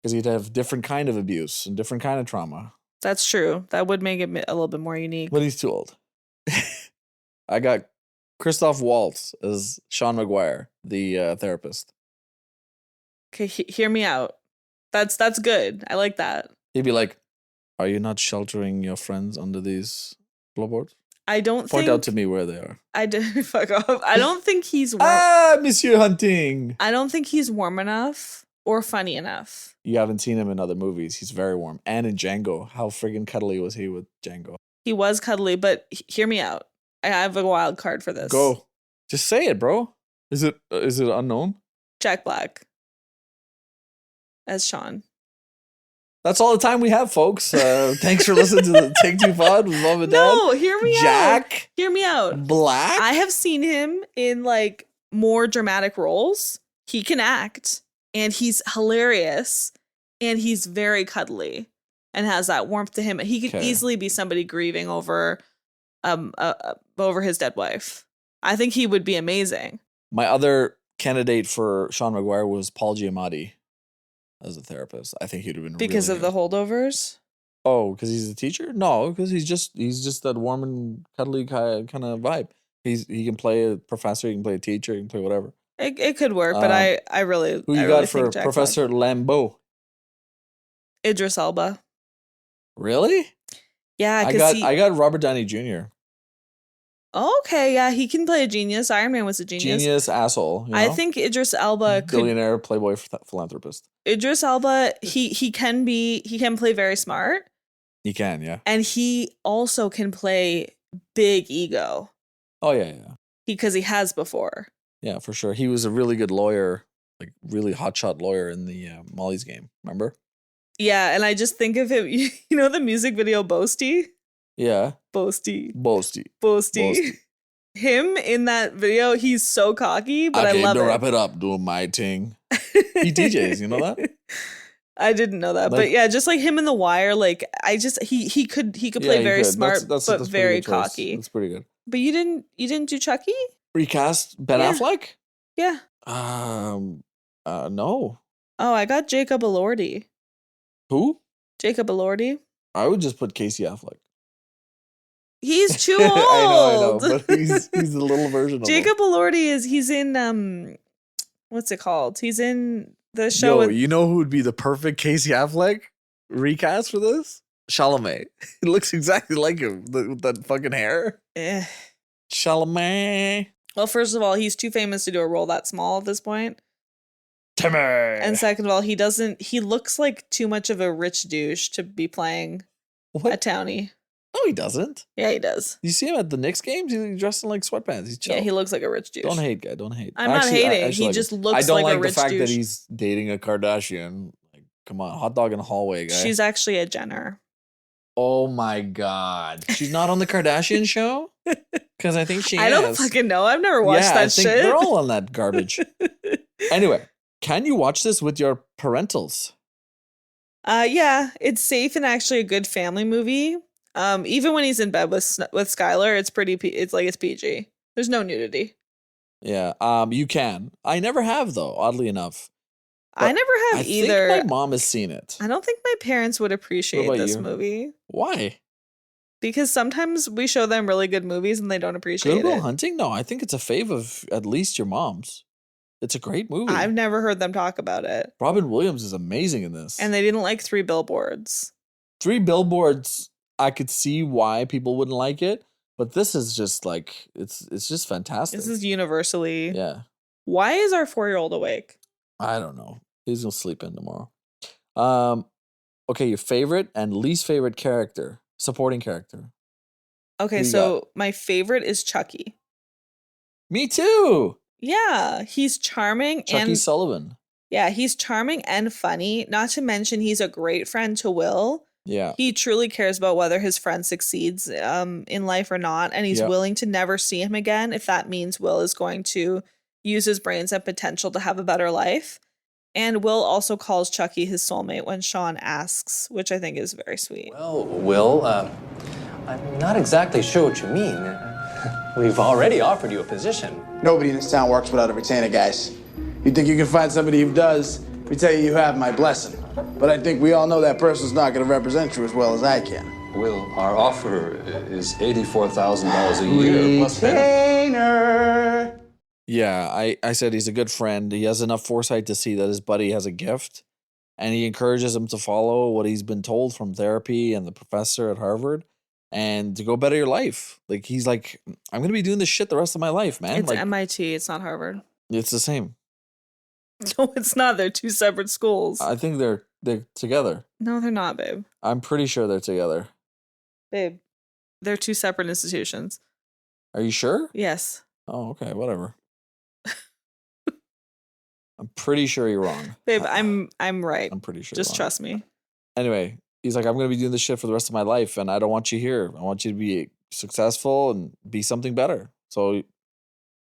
Because he'd have different kind of abuse and different kind of trauma. old. That's true. That would make it a little bit more unique. But he's too old. I got Christoph Waltz as Sean Maguire, the therapist. Okay, hear me out. That's good. I like that. He'd be like, "Are you not sheltering your friends under these floorboards? I don't Point think out to me where they are." I did fuck off. I don't think he's Monsieur Hunting. I don't think he's warm enough or funny enough. You haven't seen him in other movies. He's very warm. And in Django, how friggin' cuddly was he with Django? He was cuddly, but hear me out. I have a wild card for this. Go. Just say it, bro. Is it unknown? Jack Black as Sean. That's all the time we have, folks. Thanks for listening to the Take Two Pod with Mom and Dad. No, hear me out. Jack Hear me out. Black. I have seen him in like more dramatic roles. He can act and he's hilarious and he's very cuddly and has that warmth to him. He could easily be somebody grieving over his dead wife. I think he would be amazing. My other candidate for Sean Maguire was Paul Giamatti as a therapist. I think he'd have been Because really of the holdovers? Oh, because he's a teacher? No, because he's just that warm and cuddly kind of vibe. He can play a professor, he can play a teacher, he can play whatever. It could work, but I really who you I got really for think Jack Professor Lambeau? Idris Elba. Really? Yeah, I got Robert Downey Jr. Okay, yeah, he can play a genius. Iron Man was a genius. Genius asshole. You know? I think Idris Elba could. Billionaire, playboy, philanthropist. Idris Elba, he can play very smart. He can, yeah. And he also can play big ego. Oh yeah. Because he has before. Yeah, for sure. He was a really good lawyer, like really hotshot lawyer in the Molly's Game. Remember? Yeah, and I just think of him. You know the music video Boasty? Yeah. Boasty. Boasty. Him in that video, he's so cocky, but I love it. to wrap it up, doing my thing. He DJs, you know that? I didn't know that, but yeah, just like him in The Wire, like he could play very smart, that's but very cocky. That's pretty good. But you didn't do Chucky? Recast Ben Affleck? Yeah. No. Oh, I got Jacob Elordi. Who? Jacob Elordi. I would just put Casey Affleck. He's too old. I know, but he's the little version of Jacob Elordi he's in what's it called? He's in the show. You know who would be the perfect Casey Affleck recast for this? Chalamet. He looks exactly like him with that fucking hair. Chalamet. Well, first of all, he's too famous to do a role that small at this point. Timmy. And second of all, he looks like too much of a rich douche to be playing a townie. No, he doesn't. Yeah, he does. You see him at the Knicks games? He's dressed in like sweatpants. He's chill. Yeah, he looks like a rich douche. Don't hate, guy. Don't hate. I'm not hating. He just looks like a rich douche. I don't like the fact that he's dating a Kardashian. Like, come on, hot dog in the hallway, guy. She's actually a Jenner. Oh my God. She's not on the Kardashian show? Because I think she is. I don't fucking know. I've never watched that shit. They're all on that garbage. Anyway, can you watch this with your parentals? Yeah, it's safe and actually a good family movie. Even when he's in bed with Skylar, it's it's PG. There's no nudity. Yeah, you can. I never have though, oddly enough. I never have either. I think my mom has seen it. I don't think my parents would appreciate this movie. Why? Because sometimes we show them really good movies and they don't appreciate Good Will it. Hunting? No, I think it's a fave of at least your mom's. It's a great movie. I've never heard them talk about it. Robin Williams is amazing in this. And they didn't like 3 Billboards. 3 Billboards, I could see why people wouldn't like it, but this is just like it's just fantastic. This is universally. Yeah. Why is our 4-year-old awake? I don't know. He's gonna sleep in tomorrow. Okay, your favorite and least favorite character, supporting character. Okay, Who you so my favorite is Chucky. Me too. Yeah, he's charming Chucky and Sullivan. yeah, he's charming and funny. Not to mention he's a great friend to Will. Yeah. He truly cares about whether his friend succeeds in life or not, and he's Yep. willing to never see him again if that means Will is going to use his brains and potential to have a better life. And Will also calls Chucky his soulmate when Sean asks, which I think is very sweet. Well, Will, I'm not exactly sure what you mean. We've already offered you a position. Nobody in this town works without a retainer, guys. You think you can find somebody who does? We tell you have my blessing. But I think we all know that person's not going to represent you as well as I can. Will, our offer is $84,000 a year plus benefits. Retainer! Yeah, I said he's a good friend. He has enough foresight to see that his buddy has a gift, and he encourages him to follow what he's been told from therapy and the professor at Harvard and to go better your life. Like, he's like, I'm going to be doing this shit the rest of my life, man. It's like, MIT, it's not Harvard. it's the same. No, it's not. They're two separate schools. I think they're together. No, they're not, babe. I'm pretty sure they're together. Babe, they're two separate institutions. Are you sure? Yes. Oh, okay, whatever. I'm pretty sure you're wrong. Babe, I'm right. I'm pretty sure. Just you're wrong. trust me. Anyway, he's like, I'm going to be doing this shit for the rest of my life, and I don't want you here. I want you to be successful and be something better. So,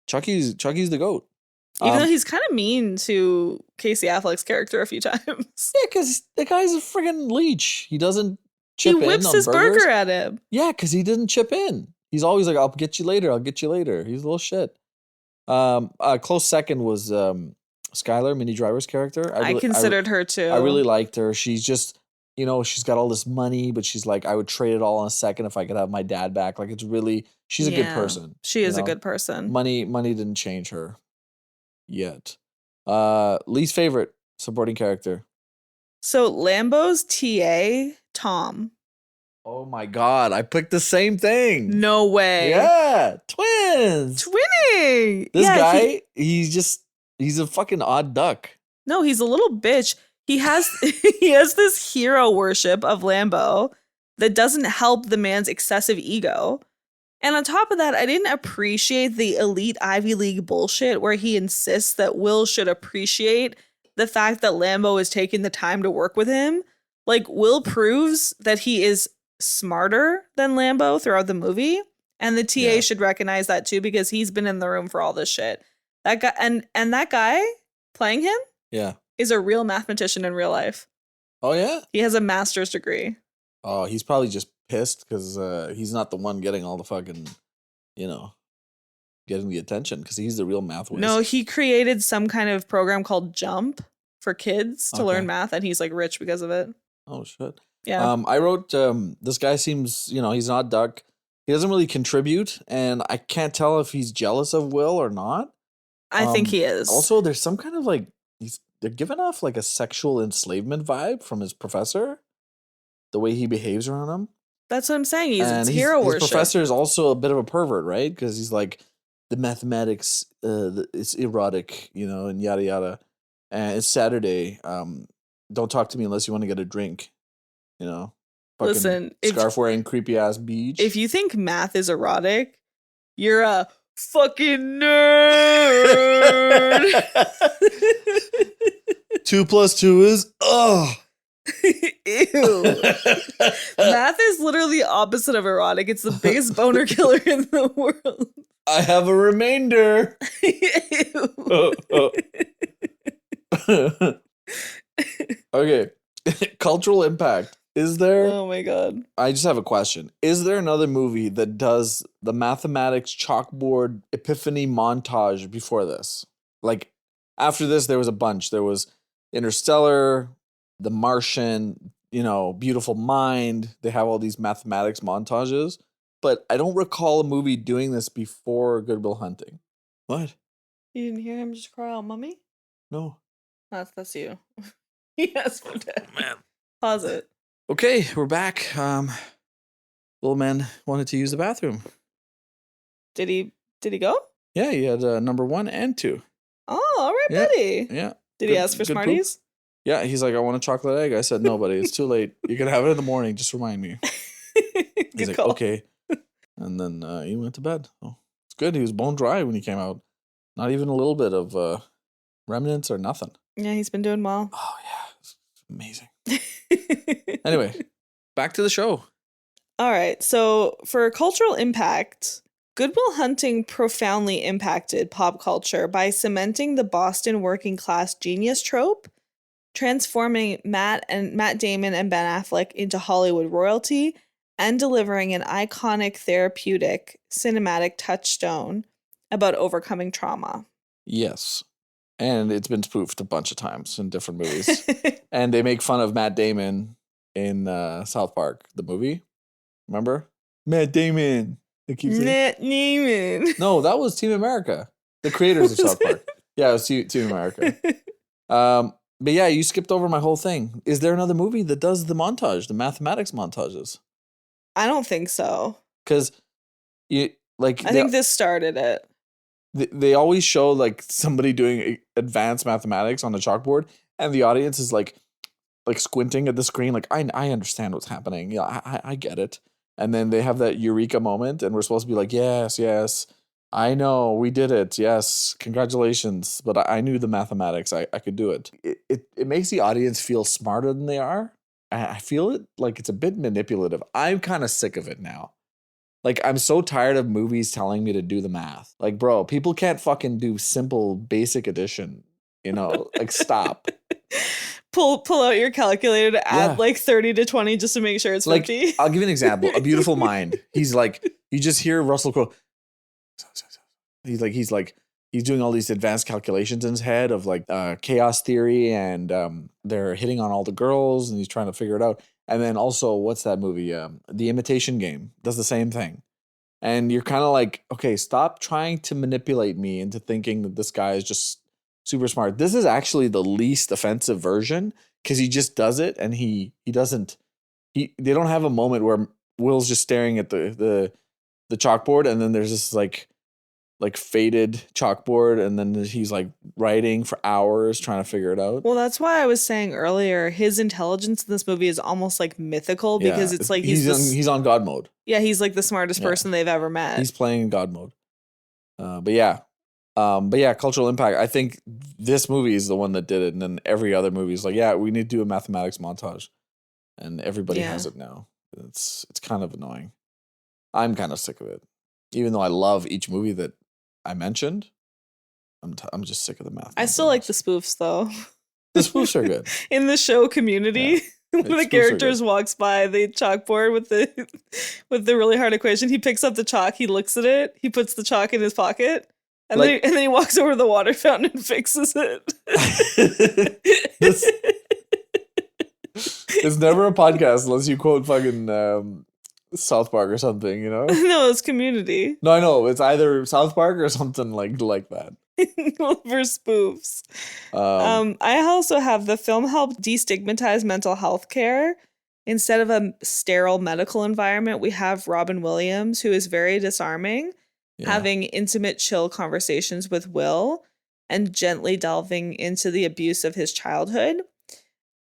Chucky's the GOAT. Even though he's kind of mean to Casey Affleck's character a few times. Yeah, because the guy's a friggin' leech. He doesn't chip in. He whips on his burgers. burger at him. Yeah, because he didn't chip in. He's always like, I'll get you later. I'll get you later. He's a little shit. A close second was Skylar, Minnie Driver's character. I considered her too. I really liked her. She's just, she's got all this money, but she's like, I would trade it all in a second if I could have my dad back. Like, it's really, she's a good person. She is a good person. Money didn't change her yet. Least favorite supporting character. So Lambo's TA, Tom. Oh my God, I picked the same thing. No way. Yeah, twins. Twinning. This guy, he's a fucking odd duck. No, he's a little bitch. He has he has this hero worship of Lambo that doesn't help the man's excessive ego. And on top of that, I didn't appreciate the elite Ivy League bullshit where he insists that Will should appreciate the fact that Lambo is taking the time to work with him. Like, Will proves that he is smarter than Lambo throughout the movie, and the TA should recognize that too, because he's been in the room for all this shit. That guy and that guy playing him is a real mathematician in real life. Oh yeah? He has a master's degree. Oh, he's probably just pissed because he's not the one getting all the fucking, getting the attention, because he's the real math whiz. No, he created some kind of program called Jump for kids to learn math, and he's like rich because of it. Oh shit. Yeah. I wrote, this guy seems, he's an odd duck. He doesn't really contribute, and I can't tell if he's jealous of Will or not. I think he is. Also, there's some kind of like, they're giving off like a sexual enslavement vibe from his professor, the way he behaves around him. That's what I'm saying. It's his hero worship. His professor is also a bit of a pervert, right? Because he's like, the mathematics, it's erotic, and yada yada. And it's Saturday. Don't talk to me unless you want to get a drink. Fucking Listen, scarf wearing creepy ass beach. If you think math is erotic, you're a fucking nerd. 2 + 2 is Ew. Math is literally the opposite of erotic. It's the biggest boner killer in the world. I have a remainder. Okay. Cultural impact. Is there? Oh my God. I just have a question. Is there another movie that does the mathematics chalkboard epiphany montage before this? Like, after this, there was a bunch. There was Interstellar, The Martian, Beautiful Mind. They have all these mathematics montages. But I don't recall a movie doing this before Good Will Hunting. What? You didn't hear him just cry out, "Mummy"? No. That's you. Yes, for Dad. Man. Pause it. Okay, we're back. Little man wanted to use the bathroom. Did he go? Yeah, he had number 1 and 2. Oh, all right, buddy. Yeah. Did he ask for good poop. Smarties? Yeah, he's like, I want a chocolate egg. I said, no, buddy, it's too late. You can have it in the morning. Just remind me. He's like, call. okay. And then he went to bed. Oh, it's good. He was bone dry when he came out. Not even a little bit of remnants or nothing. Yeah, he's been doing well. Oh, yeah. It's amazing. Anyway, back to the show. All right. So for cultural impact, Good Will Hunting profoundly impacted pop culture by cementing the Boston working class genius trope, transforming Matt Damon and Ben Affleck into Hollywood royalty, and delivering an iconic therapeutic cinematic touchstone about overcoming trauma. Yes. And it's been spoofed a bunch of times in different movies. And they make fun of Matt Damon in South Park, the movie. Remember? Matt Damon. Matt Damon. No, that was Team America. The creators of South Park. Yeah, it was Team America. But yeah, you skipped over my whole thing. Is there another movie that does the montage, the mathematics montages? I don't think so. Because I think this started it. They always show like somebody doing advanced mathematics on the chalkboard, and the audience is like squinting at the screen, like I understand what's happening. Yeah, I get it. And then they have that eureka moment, and we're supposed to be like, yes, I know, we did it. Yes, congratulations. But I knew the mathematics. I could do it. It makes the audience feel smarter than they are. I feel it like it's a bit manipulative. I'm kind of sick of it now. Like, I'm so tired of movies telling me to do the math. Like, bro, people can't fucking do simple basic addition. You know, like, stop. Pull out your calculator to add like 30 to 20 just to make sure it's 50. Like, I'll give you an example. A Beautiful Mind. He's like, you just hear Russell Crowe. He's doing all these advanced calculations in his head of like chaos theory, and they're hitting on all the girls, and he's trying to figure it out. And then also, what's that movie? The Imitation Game does the same thing. And you're kind of like, okay, stop trying to manipulate me into thinking that this guy is just super smart. This is actually the least offensive version, because he just does it, and he doesn't. They don't have a moment where Will's just staring at the chalkboard, and then there's this like faded chalkboard, and then he's like writing for hours trying to figure it out. Well, that's why I was saying earlier, his intelligence in this movie is almost like mythical, because it's like he's on God mode. Yeah, he's like the smartest person they've ever met. He's playing in God mode. But yeah, cultural impact. I think this movie is the one that did it, and then every other movie is like, yeah, we need to do a mathematics montage, and everybody has it now. It's kind of annoying. I'm kind of sick of it, even though I love each movie that I mentioned. I'm just sick of the math. I still like the spoofs though. The spoofs are good. In the show Community, when the characters walks by the chalkboard with the really hard equation, he picks up the chalk, he looks at it, he puts the chalk in his pocket, and then he walks over to the water fountain and fixes it. There's never a podcast unless you quote fucking South Park or something, you know? No, it's Community. No, I know. It's either South Park or something like that. For spoofs. I also have the film helped destigmatize mental health care. Instead of a sterile medical environment, we have Robin Williams, who is very disarming, having intimate, chill conversations with Will and gently delving into the abuse of his childhood.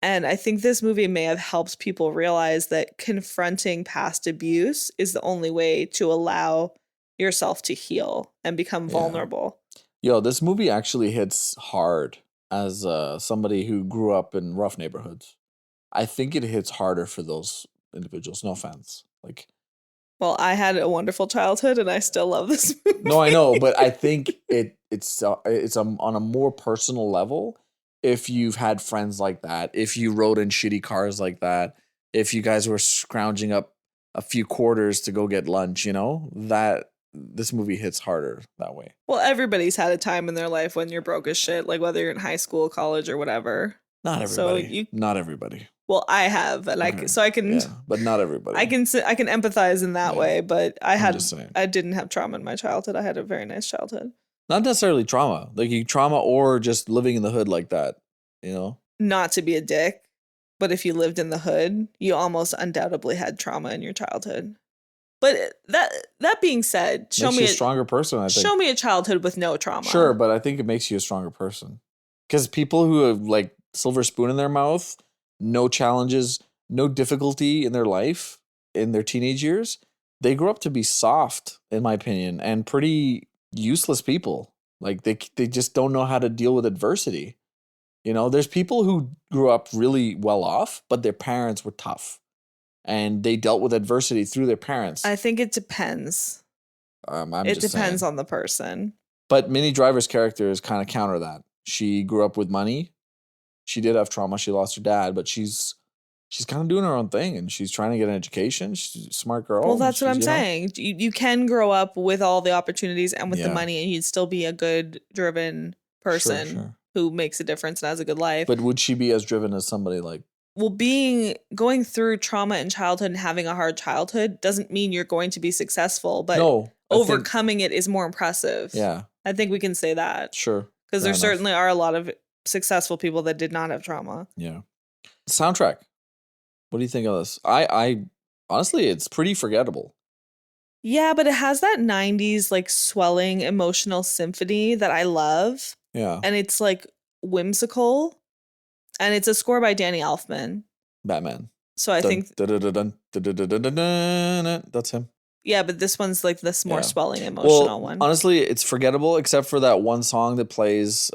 And I think this movie may have helped people realize that confronting past abuse is the only way to allow yourself to heal and become vulnerable. Yo, this movie actually hits hard as somebody who grew up in rough neighborhoods. I think it hits harder for those individuals. No offense. Well, I had a wonderful childhood and I still love this movie. No, I know, but I think it's on a more personal level. If you've had friends like that, if you rode in shitty cars like that, if you guys were scrounging up a few quarters to go get lunch, you know, that this movie hits harder that way. Well, everybody's had a time in their life when you're broke as shit, like whether you're in high school, college, or whatever. Not everybody. Not everybody. Well, I have, and I can, but not everybody. I can empathize in that way, but I didn't have trauma in my childhood. I had a very nice childhood. Not necessarily trauma, trauma or just living in the hood like that, you know? Not to be a dick, but if you lived in the hood, you almost undoubtedly had trauma in your childhood. But that being said, show me a stronger person, I think. Show me a childhood with no trauma. Sure, but I think it makes you a stronger person. Because people who have like silver spoon in their mouth, no challenges, no difficulty in their life, in their teenage years, they grew up to be soft, in my opinion, and pretty useless people. Like they just don't know how to deal with adversity. You know, there's people who grew up really well off, but their parents were tough, and they dealt with adversity through their parents. I think it depends. It depends on the person. But Minnie Driver's character is kind of counter that. She grew up with money. She did have trauma. She lost her dad, but she's kind of doing her own thing, and she's trying to get an education. She's a smart girl. Well, that's what I'm saying. You can grow up with all the opportunities and with the money, and you'd still be a good, driven person who makes a difference and has a good life. But would she be as driven as somebody like? Well, going through trauma in childhood and having a hard childhood doesn't mean you're going to be successful, but overcoming it is more impressive. Yeah. I think we can say that. Sure. Because there certainly are a lot of successful people that did not have trauma. Yeah. Soundtrack. What do you think of this? I honestly, it's pretty forgettable. Yeah, but it has that 90s like swelling emotional symphony that I love. Yeah. And it's like whimsical. And it's a score by Danny Elfman. Batman. So I think that's him. Yeah, but this one's like this more swelling emotional one. Honestly, it's forgettable except for that one song that plays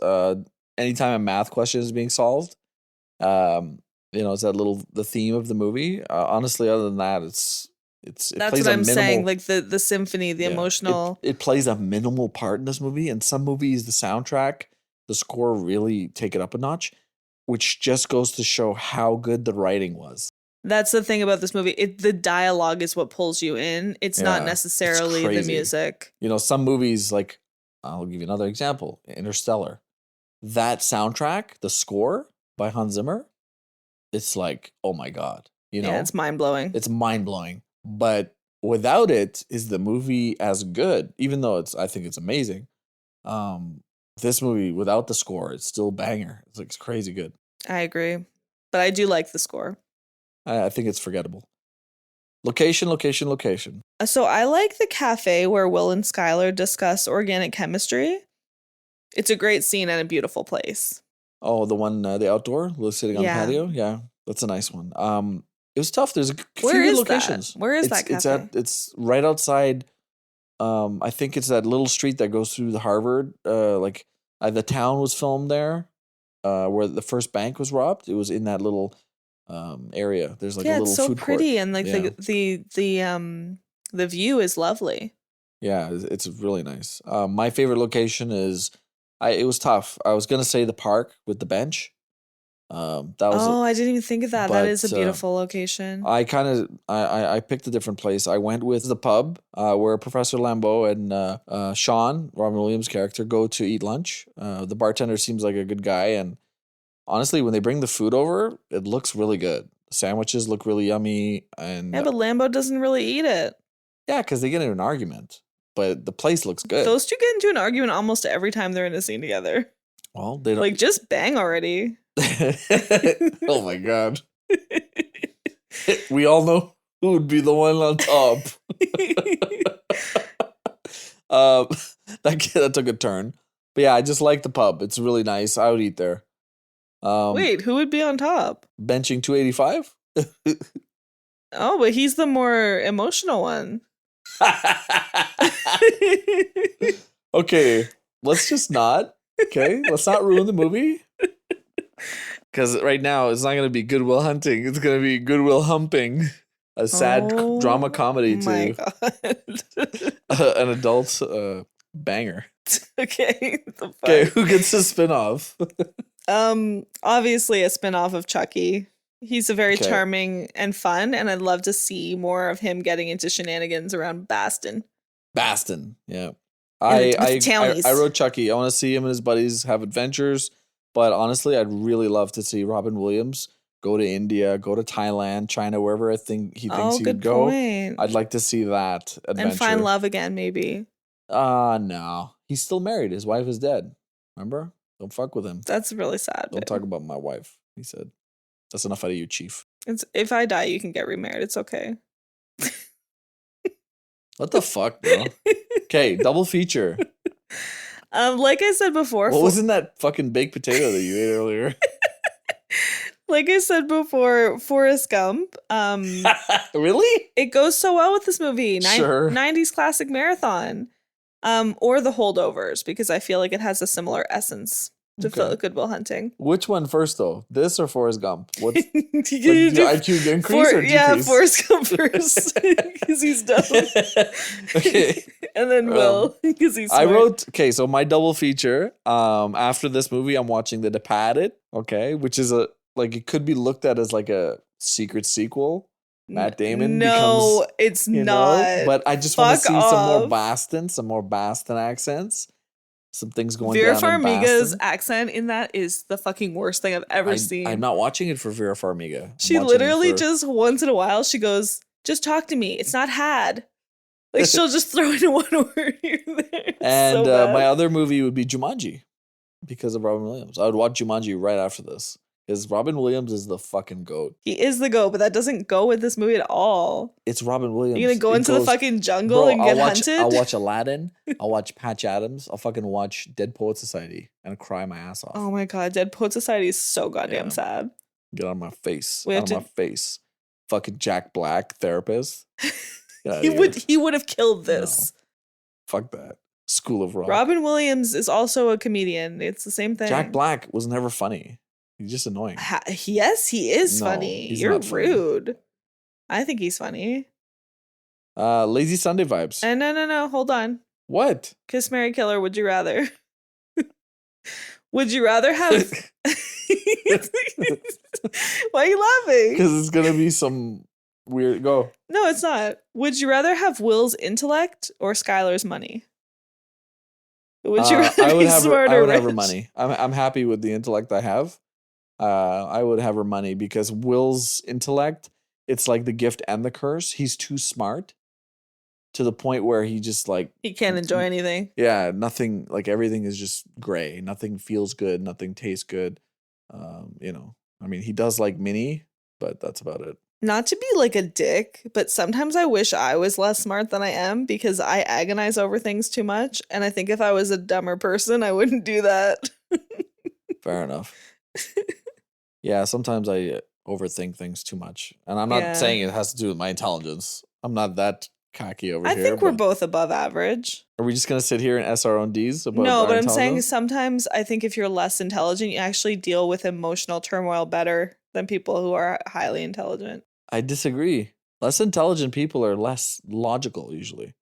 anytime a math question is being solved. It's that the theme of the movie. Honestly, other than that, it's that's plays what I'm saying. Like the symphony, the emotional. It plays a minimal part in this movie. And some movies, the soundtrack, the score really take it up a notch, which just goes to show how good the writing was. That's the thing about this movie. The dialogue is what pulls you in. It's not necessarily the music. You know, some movies, like, I'll give you another example, Interstellar. That soundtrack, the score by Hans Zimmer, it's like, oh my God. You know? Yeah, it's mind-blowing. It's mind-blowing. But without it, is the movie as good? Even though I think it's amazing. This movie, without the score, it's still banger. It's crazy good. I agree. But I do like the score. I think it's forgettable. Location. So I like the cafe where Will and Skylar discuss organic chemistry. It's a great scene and a beautiful place. Oh, the one, the outdoor, sitting on the patio? Yeah, that's a nice one. It was tough. There's a few locations. Where is that cafe? It's right outside. I think it's that little street that goes through the Harvard. The town was filmed there, where the first bank was robbed. It was in that little area. There's like a little it's so food pretty, court. And like the view is lovely. Yeah, it's really nice. My favorite location is it was tough. I was gonna say the park with the bench. I didn't even think of that. That is a beautiful location. I picked a different place. I went with the pub where Professor Lambeau and Sean, Robin Williams' character, go to eat lunch. The bartender seems like a good guy, and honestly, when they bring the food over, it looks really good. The sandwiches look really yummy, and but Lambeau doesn't really eat it. Yeah, because they get into an argument, but the place looks good. Those two get into an argument almost every time they're in a scene together. Well, they don't just bang already. Oh my God. We all know who would be the one on top. That took a turn. But yeah, I just like the pub. It's really nice. I would eat there. Wait, who would be on top? Benching 285? Oh, but he's the more emotional one. Okay, let's just not. Okay, let's not ruin the movie. Because right now, it's not going to be Goodwill Hunting. It's going to be Goodwill Humping. A sad drama comedy to an adult banger. Okay. Okay, who gets a spin-off? Obviously a spin-off of Chucky. He's a very charming and fun, and I'd love to see more of him getting into shenanigans around Baston. Yeah. I wrote Chucky. I want to see him and his buddies have adventures. But honestly, I'd really love to see Robin Williams go to India, go to Thailand, China, wherever he thinks he would go. Point. I'd like to see that adventure. And find love again, maybe. No. He's still married. His wife is dead. Remember? Don't fuck with him. That's really sad. Don't talk about my wife, he said. That's enough out of you, Chief. If I die, you can get remarried. It's okay. What the fuck, bro? Okay, double feature. Like I said before. What was in that fucking baked potato that you ate earlier? Like I said before, Forrest Gump. Really? It goes so well with this movie. Sure. 90s classic marathon. Or The Holdovers, because I feel like it has a similar essence to Good Will Hunting. Which one first, though? This or Forrest Gump? What's the IQ increase or decrease? Yeah, Forrest Gump first, because he's dumb. Okay. And then Will, because he's smart. I wrote, so my double feature, after this movie, I'm watching The Departed, which is it could be looked at as like a secret sequel. Matt Damon becomes, it's not. But I just want to see some more Boston accents. Some things going Vera down in Farmiga's Boston. accent in that is the fucking worst thing I've ever seen. I'm not watching it for Vera Farmiga. She literally just once in a while she goes, "Just talk to me. It's not had." Like she'll just throw in one word here and there. It's and so bad. my other movie would be Jumanji because of Robin Williams. I would watch Jumanji right after this because Robin Williams is the fucking GOAT. He is the GOAT, but that doesn't go with this movie at all. It's Robin Williams. You're gonna go into the fucking jungle and get hunted? I'll watch Aladdin. I'll watch Patch Adams. I'll fucking watch Dead Poet Society and cry my ass off. Oh my god, Dead Poet Society is so goddamn sad. Get out of my face. We have out of my face. Fucking Jack Black, therapist. He would have killed this. No. Fuck that. School of Rock. Robin Williams is also a comedian. It's the same thing. Jack Black was never funny. He's just annoying. Yes, he is funny. You're rude. Funny. I think he's funny. Lazy Sunday vibes. No. Hold on. What? Kiss, Marry, Killer. Would you rather? Would you rather have? Why are you laughing? Because it's gonna be some weird. Go. No, it's not. Would you rather have Will's intellect or Skylar's money? Would you rather be smart or I would rich? have her money. I'm happy with the intellect I have. I would have her money because Will's intellect, it's like the gift and the curse. He's too smart to the point where he just he can't enjoy anything. Yeah, nothing, everything is just gray. Nothing feels good. Nothing tastes good. I mean, he does like Minnie, but that's about it. Not to be like a dick, but sometimes I wish I was less smart than I am because I agonize over things too much. And I think if I was a dumber person, I wouldn't do that. Fair enough. Yeah, sometimes I overthink things too much. And I'm not saying it has to do with my intelligence. I'm not that cocky over here. I think we're both above average. Are we just going to sit here and S our own Ds? No, but I'm saying sometimes I think if you're less intelligent, you actually deal with emotional turmoil better than people who are highly intelligent. I disagree. Less intelligent people are less logical usually.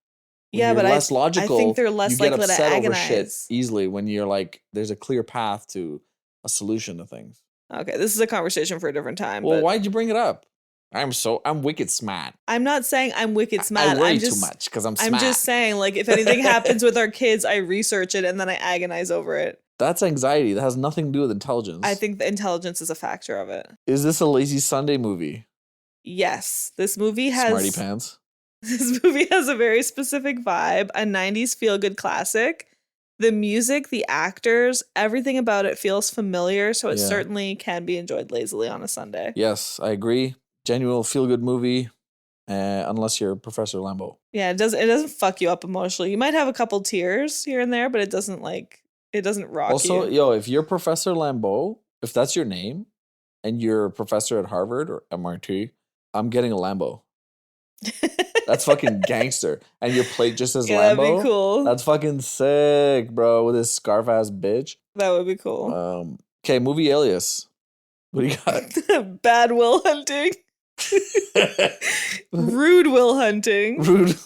When but less logical, I think they're less you get likely to upset agonize over shit easily when you're there's a clear path to a solution to things. Okay, this is a conversation for a different time. Well, why'd you bring it up? I'm wicked smart. I'm not saying I'm wicked smart. I worry too much because I'm smart. I'm just saying, if anything happens with our kids, I research it and then I agonize over it. That's anxiety. That has nothing to do with intelligence. I think the intelligence is a factor of it. Is this a Lazy Sunday movie? Yes. This movie has... Smarty pants. This movie has a very specific vibe, a 90s feel-good classic. The music, the actors, everything about it feels familiar, so it certainly can be enjoyed lazily on a Sunday. Yes, I agree. Genuine feel-good movie, unless you're Professor Lambeau. Yeah, it doesn't fuck you up emotionally. You might have a couple tears here and there, but it doesn't rock you. Also, if you're Professor Lambeau, if that's your name, and you're a professor at Harvard or MIT, I'm getting a Lambo. That's fucking gangster. And your plate just says Lambo. That'd be cool. That's fucking sick, bro. With this scarf ass bitch. That would be cool. Okay, movie Alias. What do you got? Bad Will Hunting. Rude Will Hunting. Rude.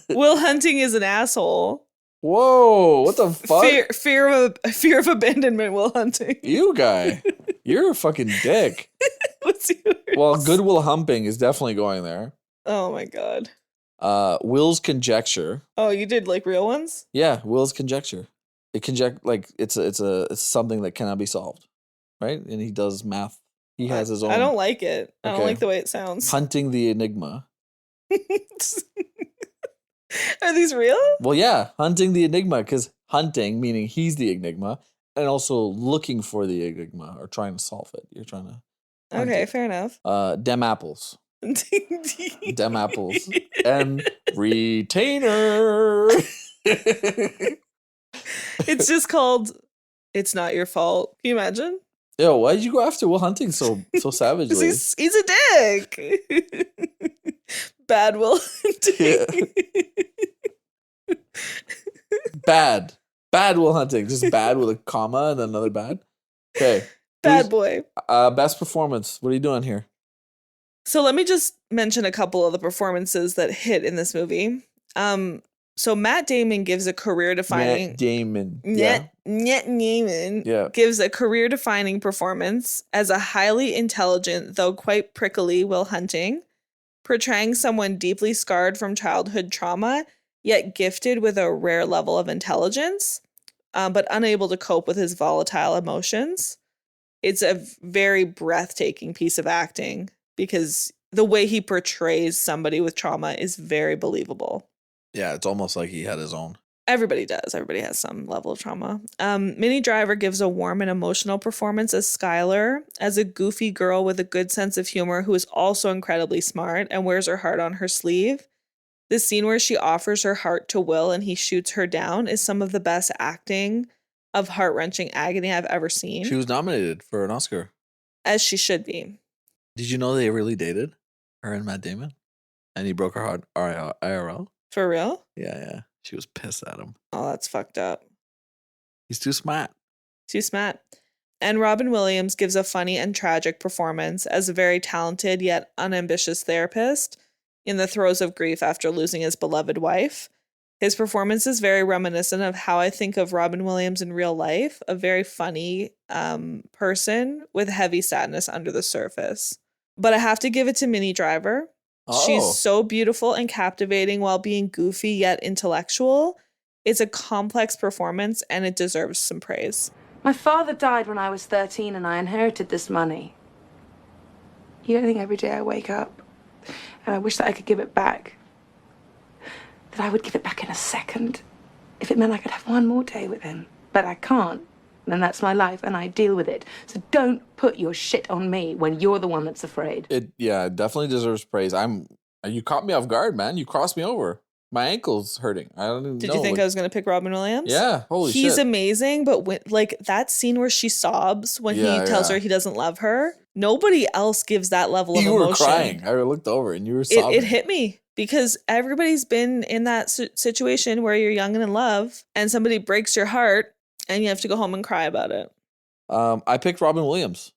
Will Hunting is an asshole. Whoa! What the fuck? Fear of abandonment. Will Hunting. You guy, you're a fucking dick. What's yours? Well, Good Will Humping is definitely going there. Oh my god. Will's Conjecture. Oh, you did real ones? Yeah, Will's Conjecture. It's something that cannot be solved, right? And he does math. He has his own. I don't like it. I don't like the way it sounds. Hunting the Enigma. Are these real? Well, yeah, hunting the Enigma, because hunting meaning he's the Enigma, and also looking for the Enigma or trying to solve it. You're trying to. Okay, fair enough. Dem apples. Dem apples and retainer. It's just called It's Not Your Fault. Can you imagine? Yo, why did you go after Will Hunting so savagely? He's a dick. Bad Will Hunting. Yeah. Bad Will Hunting. Just bad with a comma and then another bad. Okay. Bad boy. Best performance. What are you doing here? So let me just mention a couple of the performances that hit in this movie. So Matt Damon gives a career-defining... Matt Damon. Matt Damon gives a career-defining performance as a highly intelligent, though quite prickly, Will Hunting, portraying someone deeply scarred from childhood trauma, yet gifted with a rare level of intelligence, but unable to cope with his volatile emotions. It's a very breathtaking piece of acting because the way he portrays somebody with trauma is very believable. Yeah, it's almost like he had his own. Everybody does. Everybody has some level of trauma. Minnie Driver gives a warm and emotional performance as Skylar, as a goofy girl with a good sense of humor who is also incredibly smart and wears her heart on her sleeve. The scene where she offers her heart to Will and he shoots her down is some of the best acting of heart-wrenching agony I've ever seen. She was nominated for an Oscar. As she should be. Did you know they really dated? Her and Matt Damon? And he broke her heart IRL? For real? Yeah. She was pissed at him. Oh, that's fucked up. He's too smart. Too smart. And Robin Williams gives a funny and tragic performance as a very talented yet unambitious therapist in the throes of grief after losing his beloved wife. His performance is very reminiscent of how I think of Robin Williams in real life, a very funny person with heavy sadness under the surface. But I have to give it to Minnie Driver. Oh. She's so beautiful and captivating while being goofy yet intellectual. It's a complex performance and it deserves some praise. My father died when I was 13 and I inherited this money. You don't think every day I wake up and I wish that I could give it back? That I would give it back in a second if it meant I could have one more day with him. But I can't. And that's my life and I deal with it. So don't put your shit on me when you're the one that's afraid. It definitely deserves praise. You caught me off guard, man. You crossed me over. My ankle's hurting. I don't even know. Did you think I was going to pick Robin Williams? Yeah, holy shit. He's amazing, but that scene where she sobs when he tells her he doesn't love her, nobody else gives that level of emotion. You were crying. I looked over and you were sobbing. It hit me because everybody's been in that situation where you're young and in love and somebody breaks your heart and you have to go home and cry about it. I picked Robin Williams.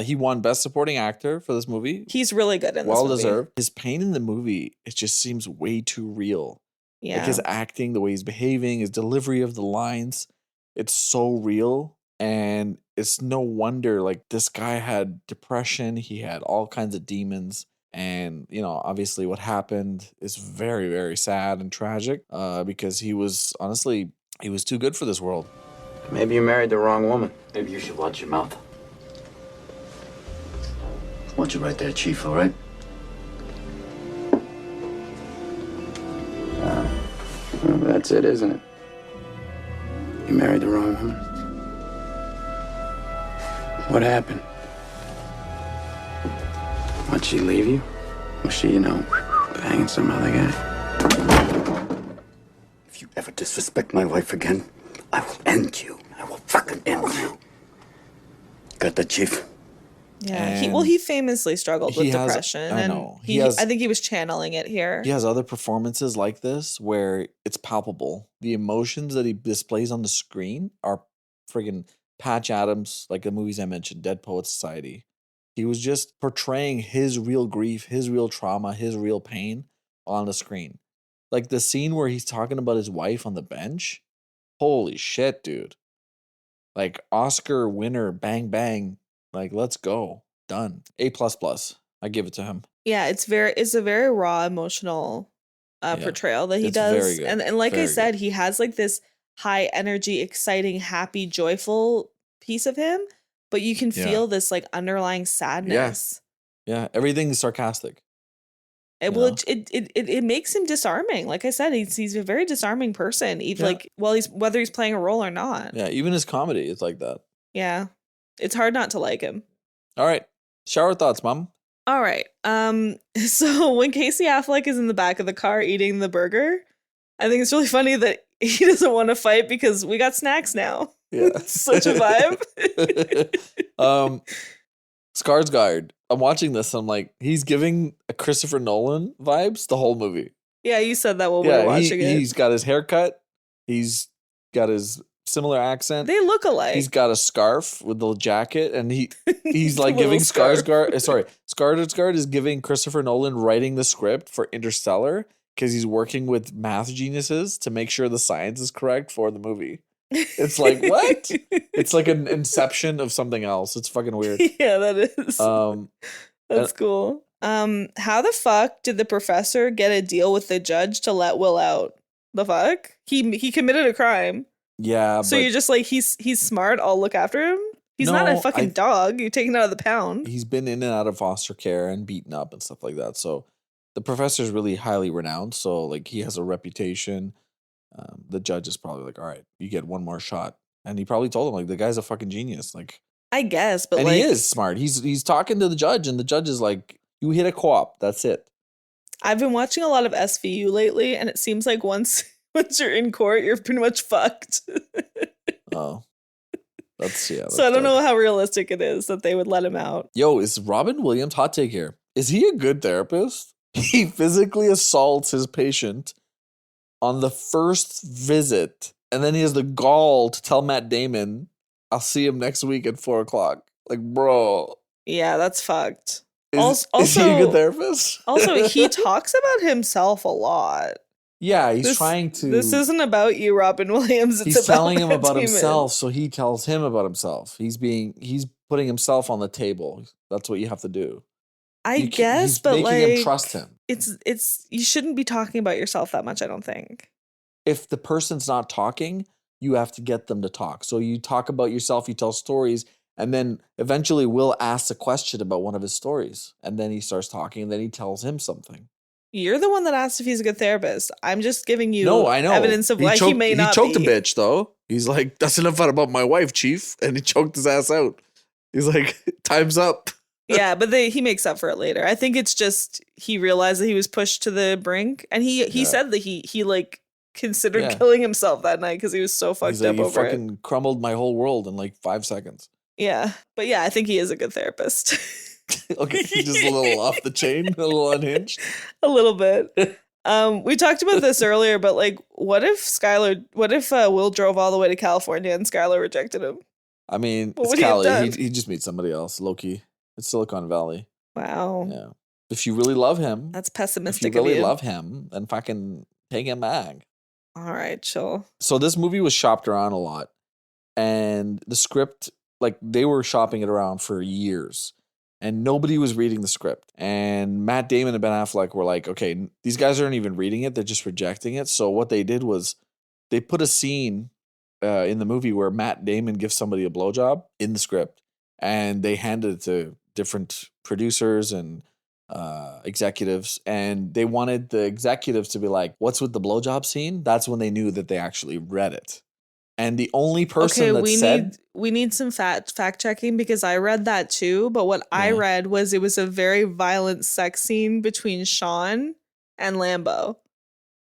He won Best Supporting Actor for this movie. He's really good in this movie. Well deserved. His pain in the movie, it just seems way too real. Yeah. Like his acting, the way he's behaving, his delivery of the lines, it's so real. And it's no wonder, like, this guy had depression. He had all kinds of demons. And, obviously what happened is very, very sad and tragic because he was too good for this world. Maybe you married the wrong woman. Maybe you should watch your mouth. Watch it right there, Chief, all right? Well, that's it, isn't it? You married the wrong woman. What happened? Why'd she leave you? Was she, banging some other guy? If you ever disrespect my wife again, I will end you. I will fucking end you. Got that, Chief? Yeah, he famously struggled with depression. I think he was channeling it here. He has other performances like this where it's palpable. The emotions that he displays on the screen are friggin' Patch Adams, like the movies I mentioned, Dead Poets Society. He was just portraying his real grief, his real trauma, his real pain on the screen. Like the scene where he's talking about his wife on the bench. Holy shit, dude. Like Oscar winner, bang, bang. Like, let's go. Done. A++. I give it to him. Yeah, it's a very raw, emotional portrayal that he does. Very good. And like very I said, good. he has like this high energy, exciting, happy, joyful piece of him, but you can feel this like underlying sadness. Yeah, everything's sarcastic. It makes him disarming. Like I said, he's a very disarming person, even whether he's playing a role or not. Yeah, even his comedy is like that. Yeah. It's hard not to like him. All right. Shower thoughts, Mom. All right. So when Casey Affleck is in the back of the car eating the burger, I think it's really funny that he doesn't want to fight because we got snacks now. Yeah. Such a vibe. Skarsgård. I'm watching this. I'm like, he's giving a Christopher Nolan vibes the whole movie. Yeah, you said that while we were watching it. He's got his haircut. He's got his similar accent. They look alike. He's got a scarf with the jacket, and he's like Little giving scarf. Skarsgård is giving Christopher Nolan writing the script for Interstellar because he's working with math geniuses to make sure the science is correct for the movie. It's like, what? It's like an inception of something else. It's fucking weird. Yeah, that is. That's cool. How the fuck did the professor get a deal with the judge to let Will out? The fuck? He committed a crime. Yeah. So you're just like, he's smart, I'll look after him? He's not a fucking dog. You're taking out of the pound. He's been in and out of foster care and beaten up and stuff like that. So the professor's really highly renowned. So like he has a reputation. The judge is probably like, all right, you get one more shot. And he probably told him like, the guy's a fucking genius. Like, I guess, but and like, he is smart. He's talking to the judge, and the judge is like, you hit a co-op. That's it. I've been watching a lot of SVU lately, and it seems like once you're in court, you're pretty much fucked. Oh, that's So I don't know how realistic it is that they would let him out. Yo, is Robin Williams, hot take here, is he a good therapist? He physically assaults his patient on the first visit, and then he has the gall to tell Matt Damon, I'll see him next week at 4:00. Like, bro. Yeah, that's fucked. Is he a good therapist? Also, he talks about himself a lot. Yeah, he's trying to. This isn't about you, Robin Williams. It's He's telling him Matt about Damon. himself, so he tells him about himself. He's putting himself on the table. That's what you have to do. I guess, he's but making like, him trust him. It's you shouldn't be talking about yourself that much, I don't think. If the person's not talking, you have to get them to talk. So you talk about yourself, you tell stories, and then eventually Will asks a question about one of his stories, and then he starts talking, and then he tells him something. You're the one that asked if he's a good therapist. I'm just giving you I know. evidence of why he may not He choked be. a bitch, though. He's like, that's enough about my wife, chief. And he choked his ass out. He's like, time's up. Yeah, but he makes up for it later. I think it's just he realized that he was pushed to the brink, and he said that he like considered killing himself that night because he was so fucked up You over fucking crumbled my whole world in like 5 seconds. Yeah, but yeah, I think he is a good therapist. Okay, just a little off the chain, a little unhinged. A little bit. We talked about this earlier, but like, what if Will drove all the way to California and Skylar rejected him? I mean, What it's would he have Cali. done? He just meets somebody else, low-key. It's Silicon Valley. Wow. Yeah. If you really love him, That's if pessimistic you of really you. love him, then fucking take him back. All right, chill. So this movie was shopped around a lot, and the script, like they were shopping it around for years, and nobody was reading the script. And Matt Damon and Ben Affleck were like, okay, these guys aren't even reading it; they're just rejecting it. So what they did was they put a scene in the movie where Matt Damon gives somebody a blowjob in the script, and they handed it to different producers and executives, and they wanted the executives to be like, what's with the blowjob scene? That's when they knew that they actually read it. And the only person we need some fact checking because I read that too, but what I read was it was a very violent sex scene between Sean and Lambo.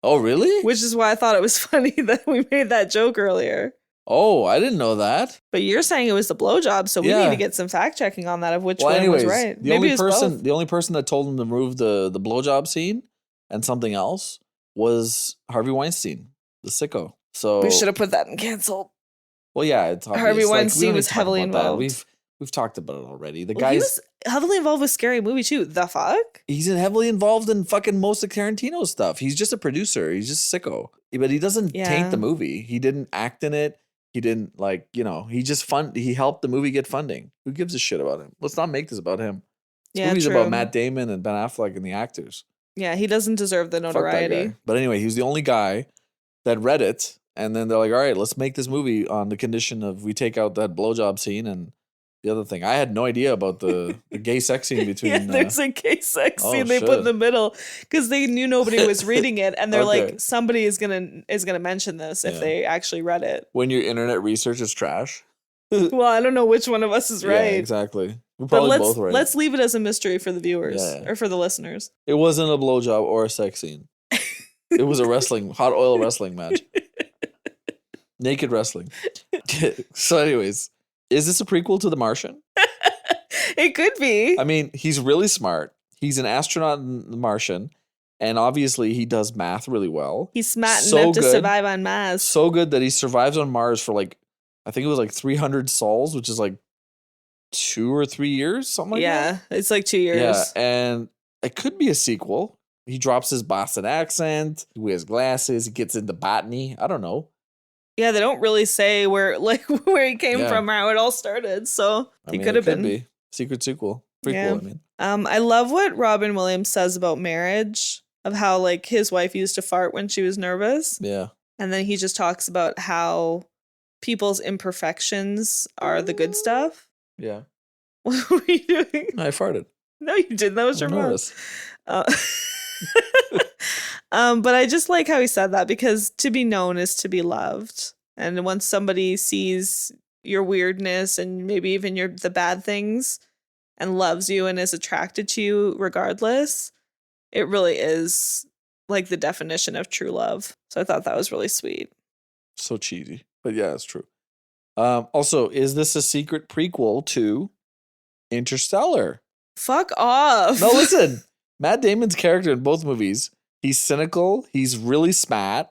Oh, really? Which is why I thought it was funny that we made that joke earlier. Oh, I didn't know that. But you're saying it was the blowjob, so we need to get some fact checking on that of which one anyways, was right. The Maybe only it was both. the only person that told him to remove the blowjob scene and something else was Harvey Weinstein, the sicko. So We should have put that in canceled. Well, yeah, it's obvious. Harvey Like, we Weinstein don't was need to talk heavily about that. involved. We've talked about it already. The Well, he guy's was heavily involved with Scary Movie too. The fuck? he's heavily involved in fucking most of Tarantino's stuff. He's just a producer. He's just sicko. But he doesn't Yeah. taint the movie. He didn't act in it. He didn't he just he helped the movie get funding. Who gives a shit about him? Let's not make this about him. This Yeah, movie's true. about Matt Damon and Ben Affleck and the actors. Yeah, he doesn't deserve the Fuck that notoriety. guy. But anyway, he was the only guy that read it. And then they're like, all right, let's make this movie on the condition of we take out that blowjob scene and the other thing. I had no idea about the gay sex scene between. Yeah, there's a gay sex oh, scene they put in shit. the middle because they knew nobody was reading it, and they're Okay. like, somebody is gonna mention this if Yeah. they actually read it. When your internet research is trash. Well, I don't know which one of us is Yeah, right. exactly. We're But probably both right. let's leave it as a mystery for the viewers Yeah. or for the listeners. It wasn't a blowjob or a sex scene. It was a hot oil wrestling match. Naked wrestling. So anyways, is this a prequel to The Martian? It could be. I mean, he's really smart. He's an astronaut in The Martian. And obviously he does math really well. He's smart enough to survive on Mars. So good that he survives on Mars for like, I think it was like 300 sols, which is like 2 or 3 years, something like that. Yeah, it's like 2 years. Yeah, and it could be a sequel. He drops his Boston accent. He wears glasses. He gets into botany. I don't know. Yeah, they don't really say where he came from or how it all started. So he could have been. Be. Secret sequel. Prequel, I mean. I love what Robin Williams says about marriage, of how like his wife used to fart when she was nervous. Yeah. And then he just talks about how people's imperfections are the good stuff. Yeah. What were you doing? I farted. No, you didn't. That was your mom. But I just like how he said that, because to be known is to be loved. And once somebody sees your weirdness and maybe even the bad things and loves you and is attracted to you regardless, it really is like the definition of true love. So I thought that was really sweet. So cheesy. But yeah, it's true. Also, is this a secret prequel to Interstellar? Fuck off. No, listen. Matt Damon's character in both movies, he's cynical, he's really smart,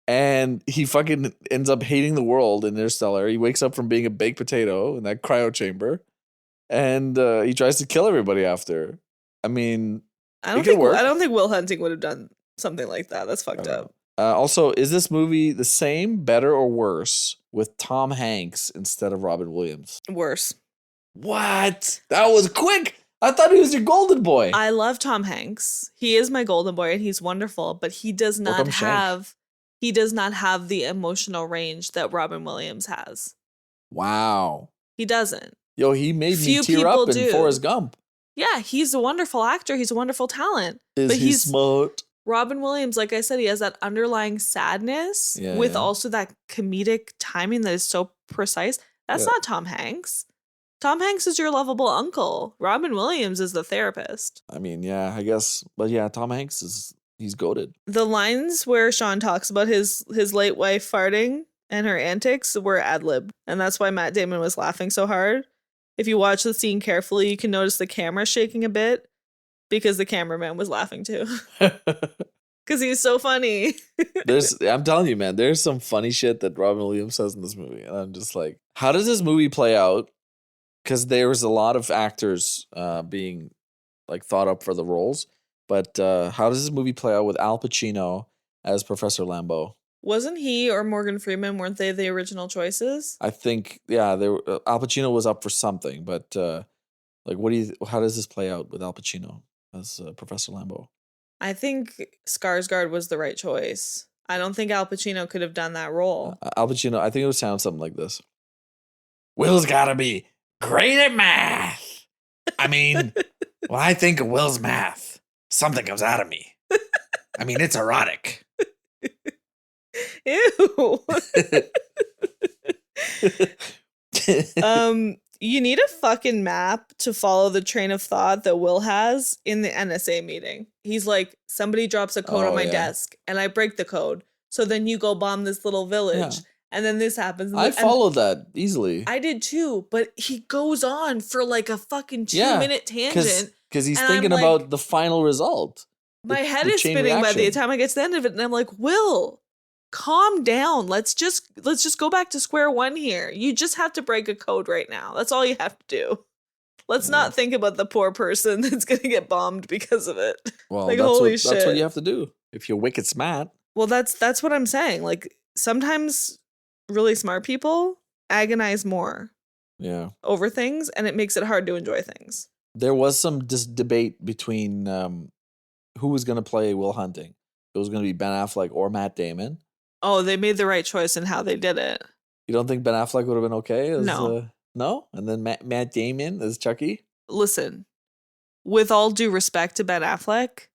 and he fucking ends up hating the world in Interstellar. He wakes up from being a baked potato in that cryo chamber, and he tries to kill everybody after. I mean, I don't think Will Hunting would have done something like that. That's fucked up. Also, is this movie the same, better, or worse with Tom Hanks instead of Robin Williams? Worse. What? That was quick. I thought he was your golden boy. I love Tom Hanks. He is my golden boy and he's wonderful, but he does not have the emotional range that Robin Williams has. Wow. He doesn't. Yo, he made me tear up in Forrest Gump. Yeah, he's a wonderful actor. He's a wonderful talent. But he's smart. Robin Williams, like I said, he has that underlying sadness with also that comedic timing that is so precise. That's not Tom Hanks. Tom Hanks is your lovable uncle. Robin Williams is the therapist. I mean, yeah, I guess. But yeah, Tom Hanks he's goated. The lines where Sean talks about his late wife farting and her antics were ad-lib. And that's why Matt Damon was laughing so hard. If you watch the scene carefully, you can notice the camera shaking a bit because the cameraman was laughing too. Because he's so funny. I'm telling you, man, there's some funny shit that Robin Williams says in this movie. And I'm just like, how does this movie play out? Because there was a lot of actors being like thought up for the roles. But how does this movie play out with Al Pacino as Professor Lambeau? Wasn't he or Morgan Freeman, weren't they the original choices? I think, yeah, Al Pacino was up for something. But like, how does this play out with Al Pacino as Professor Lambeau? I think Skarsgård was the right choice. I don't think Al Pacino could have done that role. Al Pacino, I think it would sound something like this. Will's gotta be great at math. I mean, when I think of Will's math, something comes out of me. I mean, it's erotic. Ew. You need a fucking map to follow the train of thought that Will has in the NSA meeting. He's like, somebody drops a code on my desk and I break the code. So then you go bomb this little village. Yeah. And then this happens. I followed that easily. I did too, but he goes on for like a fucking 2-minute tangent. Because he's thinking about the final result. My head is spinning by the time I get to the end of it. And I'm like, Will, calm down. Let's just go back to square one here. You just have to break a code right now. That's all you have to do. Let's not think about the poor person that's going to get bombed because of it. Well, like, that's what you have to do if you're wicked smart. Well, that's what I'm saying. Like, sometimes really smart people agonize more over things, and it makes it hard to enjoy things. There was some debate between who was going to play Will Hunting. It was going to be Ben Affleck or Matt Damon. Oh, they made the right choice in how they did it. You don't think Ben Affleck would have been okay? No. No? And then Matt Damon as Chucky? Listen, with all due respect to Ben Affleck,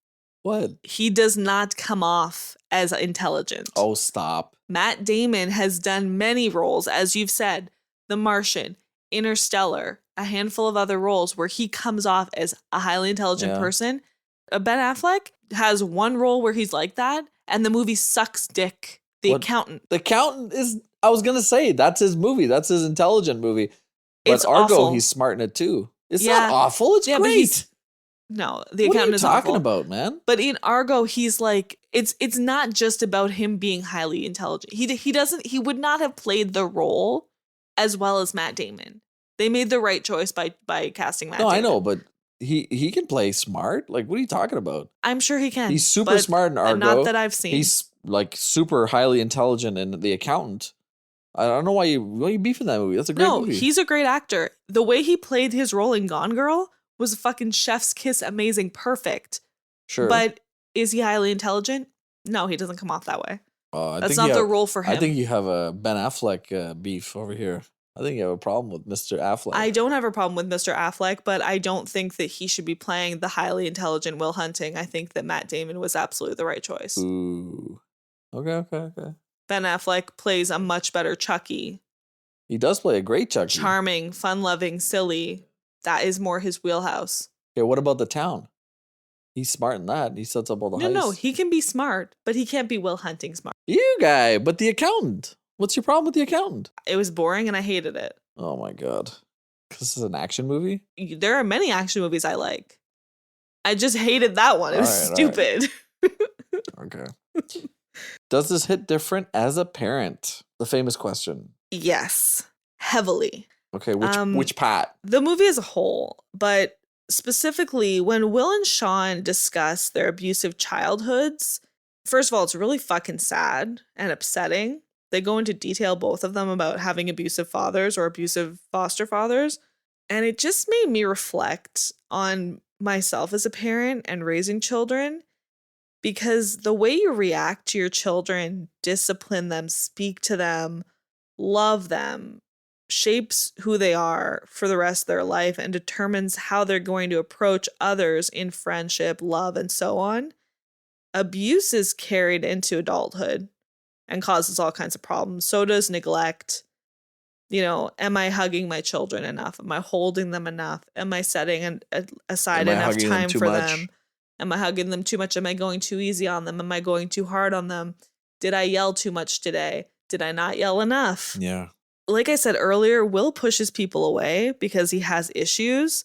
what? He does not come off as intelligent. Oh, stop. Matt Damon has done many roles, as you've said, The Martian, Interstellar, a handful of other roles where he comes off as a highly intelligent person. Ben Affleck has one role where he's like that, and the movie sucks dick. The Accountant. The Accountant is I was gonna say that's his movie. That's his intelligent movie. But It's Argo, awful. he's smart in it too. It's Yeah. not awful. It's Yeah, but great. No, the What are accountant you is talking awful. about, man? But in Argo, he's like, it's not just about him being highly intelligent. He would not have played the role as well as Matt Damon. They made the right choice by casting Matt No, Damon. I know, but he can play smart. Like, what are you talking about? I'm sure he can. He's super but smart in Argo. Not that I've seen. He's like super highly intelligent in The Accountant. I don't know why you beefing that movie. That's a great movie. He's a great actor. The way he played his role in Gone Girl was a fucking chef's kiss, amazing, perfect. Sure. But is he highly intelligent? No, he doesn't come off that way. I That's think not you the have- role for him. I think you have a Ben Affleck beef over here. I think you have a problem with Mr. Affleck. I don't have a problem with Mr. Affleck, but I don't think that he should be playing the highly intelligent Will Hunting. I think that Matt Damon was absolutely the right choice. Ooh. Okay. Ben Affleck plays a much better Chucky. He does play a great Chucky. Charming, fun-loving, silly. That is more his wheelhouse. Okay, what about The Town? He's smart in that. He sets up all the heists. No, he can be smart, but he can't be Will Hunting smart. You guy, but The Accountant. What's your problem with The Accountant? It was boring and I hated it. Oh my god. This is an action movie? There are many action movies I like. I just hated that one. It was All right. stupid. Okay. Does this hit different as a parent? The famous question. Yes, heavily. Okay, which Pat? The movie as a whole, but specifically when Will and Sean discuss their abusive childhoods, first of all, it's really fucking sad and upsetting. They go into detail, both of them, about having abusive fathers or abusive foster fathers. And it just made me reflect on myself as a parent and raising children, because the way you react to your children, discipline them, speak to them, love them, shapes who they are for the rest of their life and determines how they're going to approach others in friendship, love, and so on. Abuse is carried into adulthood and causes all kinds of problems. So does neglect. Am I hugging my children enough? Am I holding them enough? Am I setting aside enough time for them? Am I hugging them too much? Am I going too easy on them? Am I going too hard on them? Did I yell too much today? Did I not yell enough? Yeah. Like I said earlier, Will pushes people away because he has issues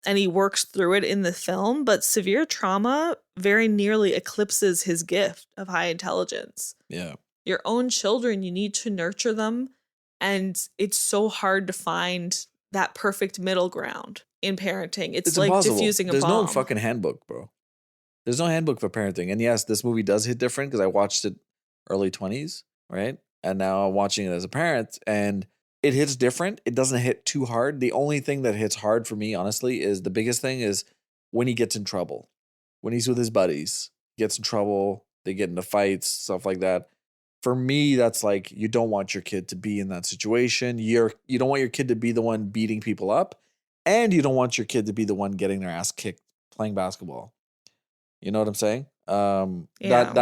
and he works through it in the film, but severe trauma very nearly eclipses his gift of high intelligence. Yeah. Your own children, you need to nurture them, and it's so hard to find that perfect middle ground in parenting. It's like impossible. diffusing a There's bomb. no fucking handbook, bro. There's no handbook for parenting. And yes, this movie does hit different because I watched it early 20s, right? And now I'm watching it as a parent and it hits different. It doesn't hit too hard. The only thing that hits hard for me, honestly, is the biggest thing is when he gets in trouble. When he's with his buddies, gets in trouble, they get into fights, stuff like that. For me, that's like, you don't want your kid to be in that situation. You don't want your kid to be the one beating people up, and you don't want your kid to be the one getting their ass kicked playing basketball. You know what I'm saying? Yeah.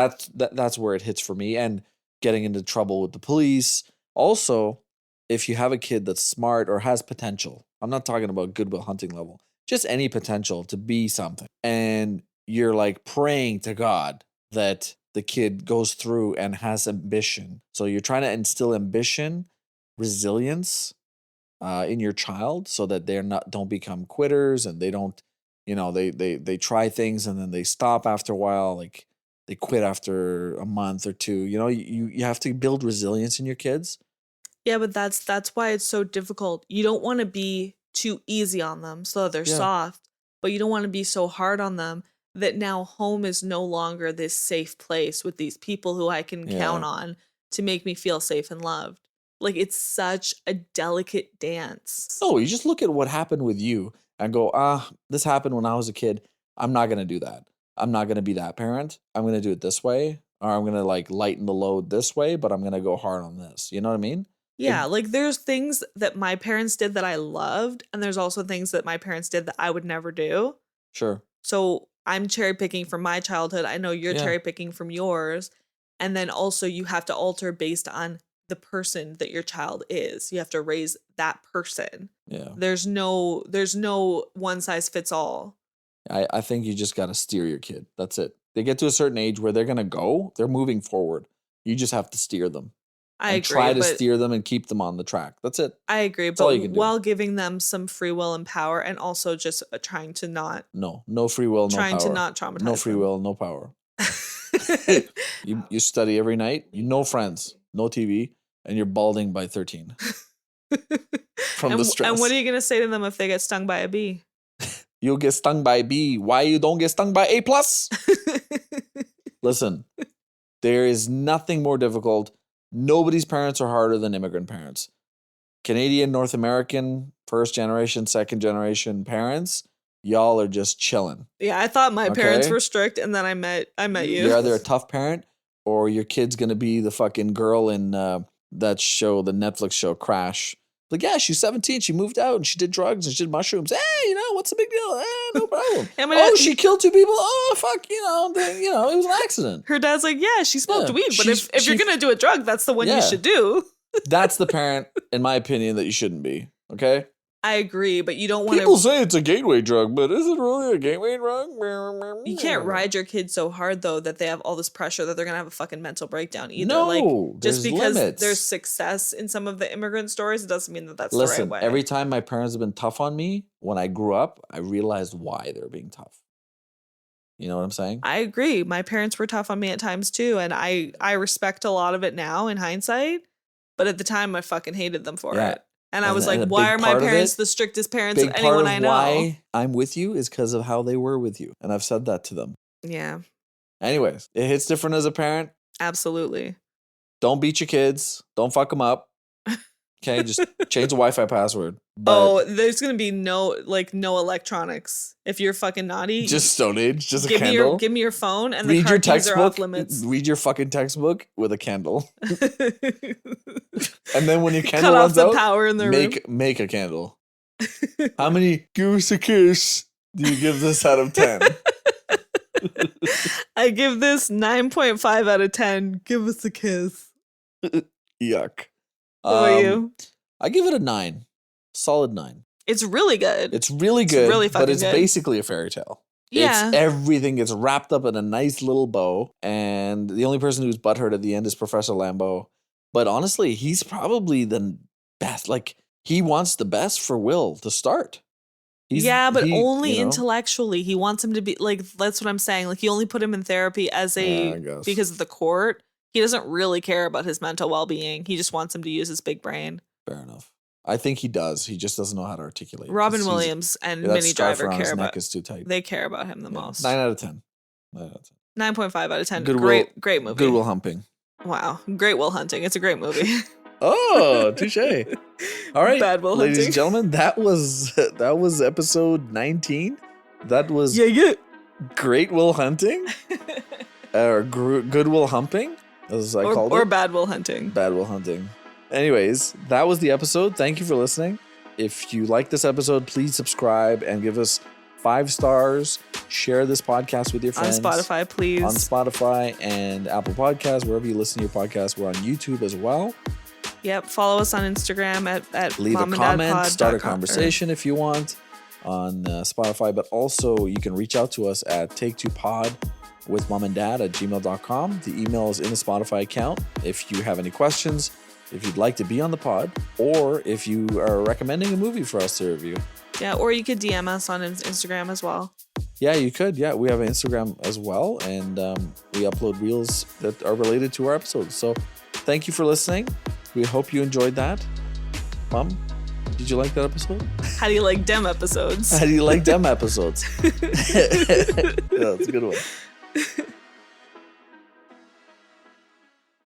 That's where it hits for me, and getting into trouble with the police. Also, if you have a kid that's smart or has potential, I'm not talking about Goodwill Hunting level, just any potential to be something, and you're like praying to God that the kid goes through and has ambition. So you're trying to instill ambition, resilience in your child so that don't become quitters, and they don't, they try things and then they stop after a while, like they quit after a month or two. You have to build resilience in your kids. Yeah, but that's why it's so difficult. You don't want to be too easy on them so that they're soft, but you don't want to be so hard on them that now home is no longer this safe place with these people who I can count on to make me feel safe and loved. Like, it's such a delicate dance. No, you just look at what happened with you and go, this happened when I was a kid. I'm not going to do that. I'm not going to be that parent. I'm going to do it this way, or I'm going to like lighten the load this way, but I'm going to go hard on this. You know what I mean? Yeah, like there's things that my parents did that I loved, and there's also things that my parents did that I would never do. Sure. So I'm cherry picking from my childhood. I know you're cherry picking from yours. And then also you have to alter based on the person that your child is. You have to raise that person. Yeah. There's no one size fits all. I think you just got to steer your kid. That's it. They get to a certain age where they're moving forward. You just have to steer them. I and agree, try to but steer them and keep them on the track. That's it. I agree, That's all but you can do. while giving them some free will and power, and also just trying to not No free will, no trying power. to not traumatize No free them. will, no power. You study every night. You no friends, no TV, and you're balding by 13 from and, the stress. And what are you gonna say to them if they get stung by a bee? You'll get stung by B. Why you don't get stung by A+? Listen, there is nothing more difficult. Nobody's parents are harder than immigrant parents. Canadian, North American, first generation, second generation parents, y'all are just chilling. Yeah, I thought my parents Okay? were strict, and then I met you. You're either a tough parent or your kid's gonna be the fucking girl in that show, the Netflix show Crash. Like, yeah, she's 17. She moved out and she did drugs and she did mushrooms. Hey, what's the big deal? No problem. She killed 2 people. Oh, fuck, it was an accident. Her dad's like, yeah, she smoked weed, but if you're gonna do a drug, that's the one you should do. That's the parent, in my opinion, that you shouldn't be. Okay. I agree, but you don't want People to. say it's a gateway drug, but is it really a gateway drug? You can't ride your kids so hard though that they have all this pressure that they're gonna have a fucking mental breakdown either. No, like just there's because limits. there's success in some of the immigrant stories, it doesn't mean that that's Listen, the right way. every time my parents have been tough on me, when I grew up, I realized why they're being tough. You know what I'm saying? I agree. My parents were tough on me at times too, and I respect a lot of it now in hindsight. But at the time, I fucking hated them for it. And I was like, why are my parents the strictest parents of anyone I know? Why I'm with you is because of how they were with you. And I've said that to them. Yeah, Anyways, it hits different as a parent. absolutely. Don't beat your kids. Don't fuck them up. Okay, just change the Wi-Fi password. But There's gonna be no electronics. If you're fucking naughty, just Stone Age, just a give candle. me your phone, and Read the your cartoons are off textbook. limits. Read your fucking textbook with a candle. And then when your candle Cut off runs the out, power in the room. make a candle. How many give us a kiss do you give this out of 10? I give this 9.5 out of 10. Give us a kiss. Yuck. What about you? I give it a 9. Solid 9. It's really good. It's really good, really but fucking it's good. basically a fairy tale. Yeah. It's everything gets wrapped up in a nice little bow, and the only person who's butthurt at the end is Professor Lambeau. But honestly, he's probably the best. Like, he wants the best for Will to start. But only you know? intellectually. He wants him to be like, that's what I'm saying. Like, you only put him in therapy as I guess. because of the court. He doesn't really care about his mental well-being. He just wants him to use his big brain. Fair enough. I think he does. He just doesn't know how to articulate. Robin He's- Williams and that Minnie scarf Driver around his care neck about. is too tight. They care about him the most. 9 out of 10. 9.5 out of 10. Goodwill, Great movie. Goodwill Humping. Wow. Great Will Hunting. It's a great movie. Oh, touche. All right, Bad Will ladies Hunting. and gentlemen, that was episode 19. That was Great Will Hunting, or Good Will Humping, as I called it, or Bad Will Hunting. Bad Will Hunting. Anyways, that was the episode. Thank you for listening. If you like this episode, please subscribe and give us 5 stars. Share this podcast with your friends. On Spotify, please. On Spotify and Apple Podcasts, wherever you listen to your podcast. We're on YouTube as well. Yep. Follow us on Instagram at Leave a comment, start a momanddadpod.com. conversation if you want on Spotify, but also you can reach out to us at take2pod@gmail.com. The email is in the Spotify account. If you have any questions, if you'd like to be on the pod, or if you are recommending a movie for us to review. Yeah, or you could DM us on Instagram as well. Yeah, you could. Yeah, we have an Instagram as well, and we upload reels that are related to our episodes. So thank you for listening. We hope you enjoyed that. Mom, did you like that episode? How do you like dem episodes? How do you like dem episodes? Yeah, that's a good one.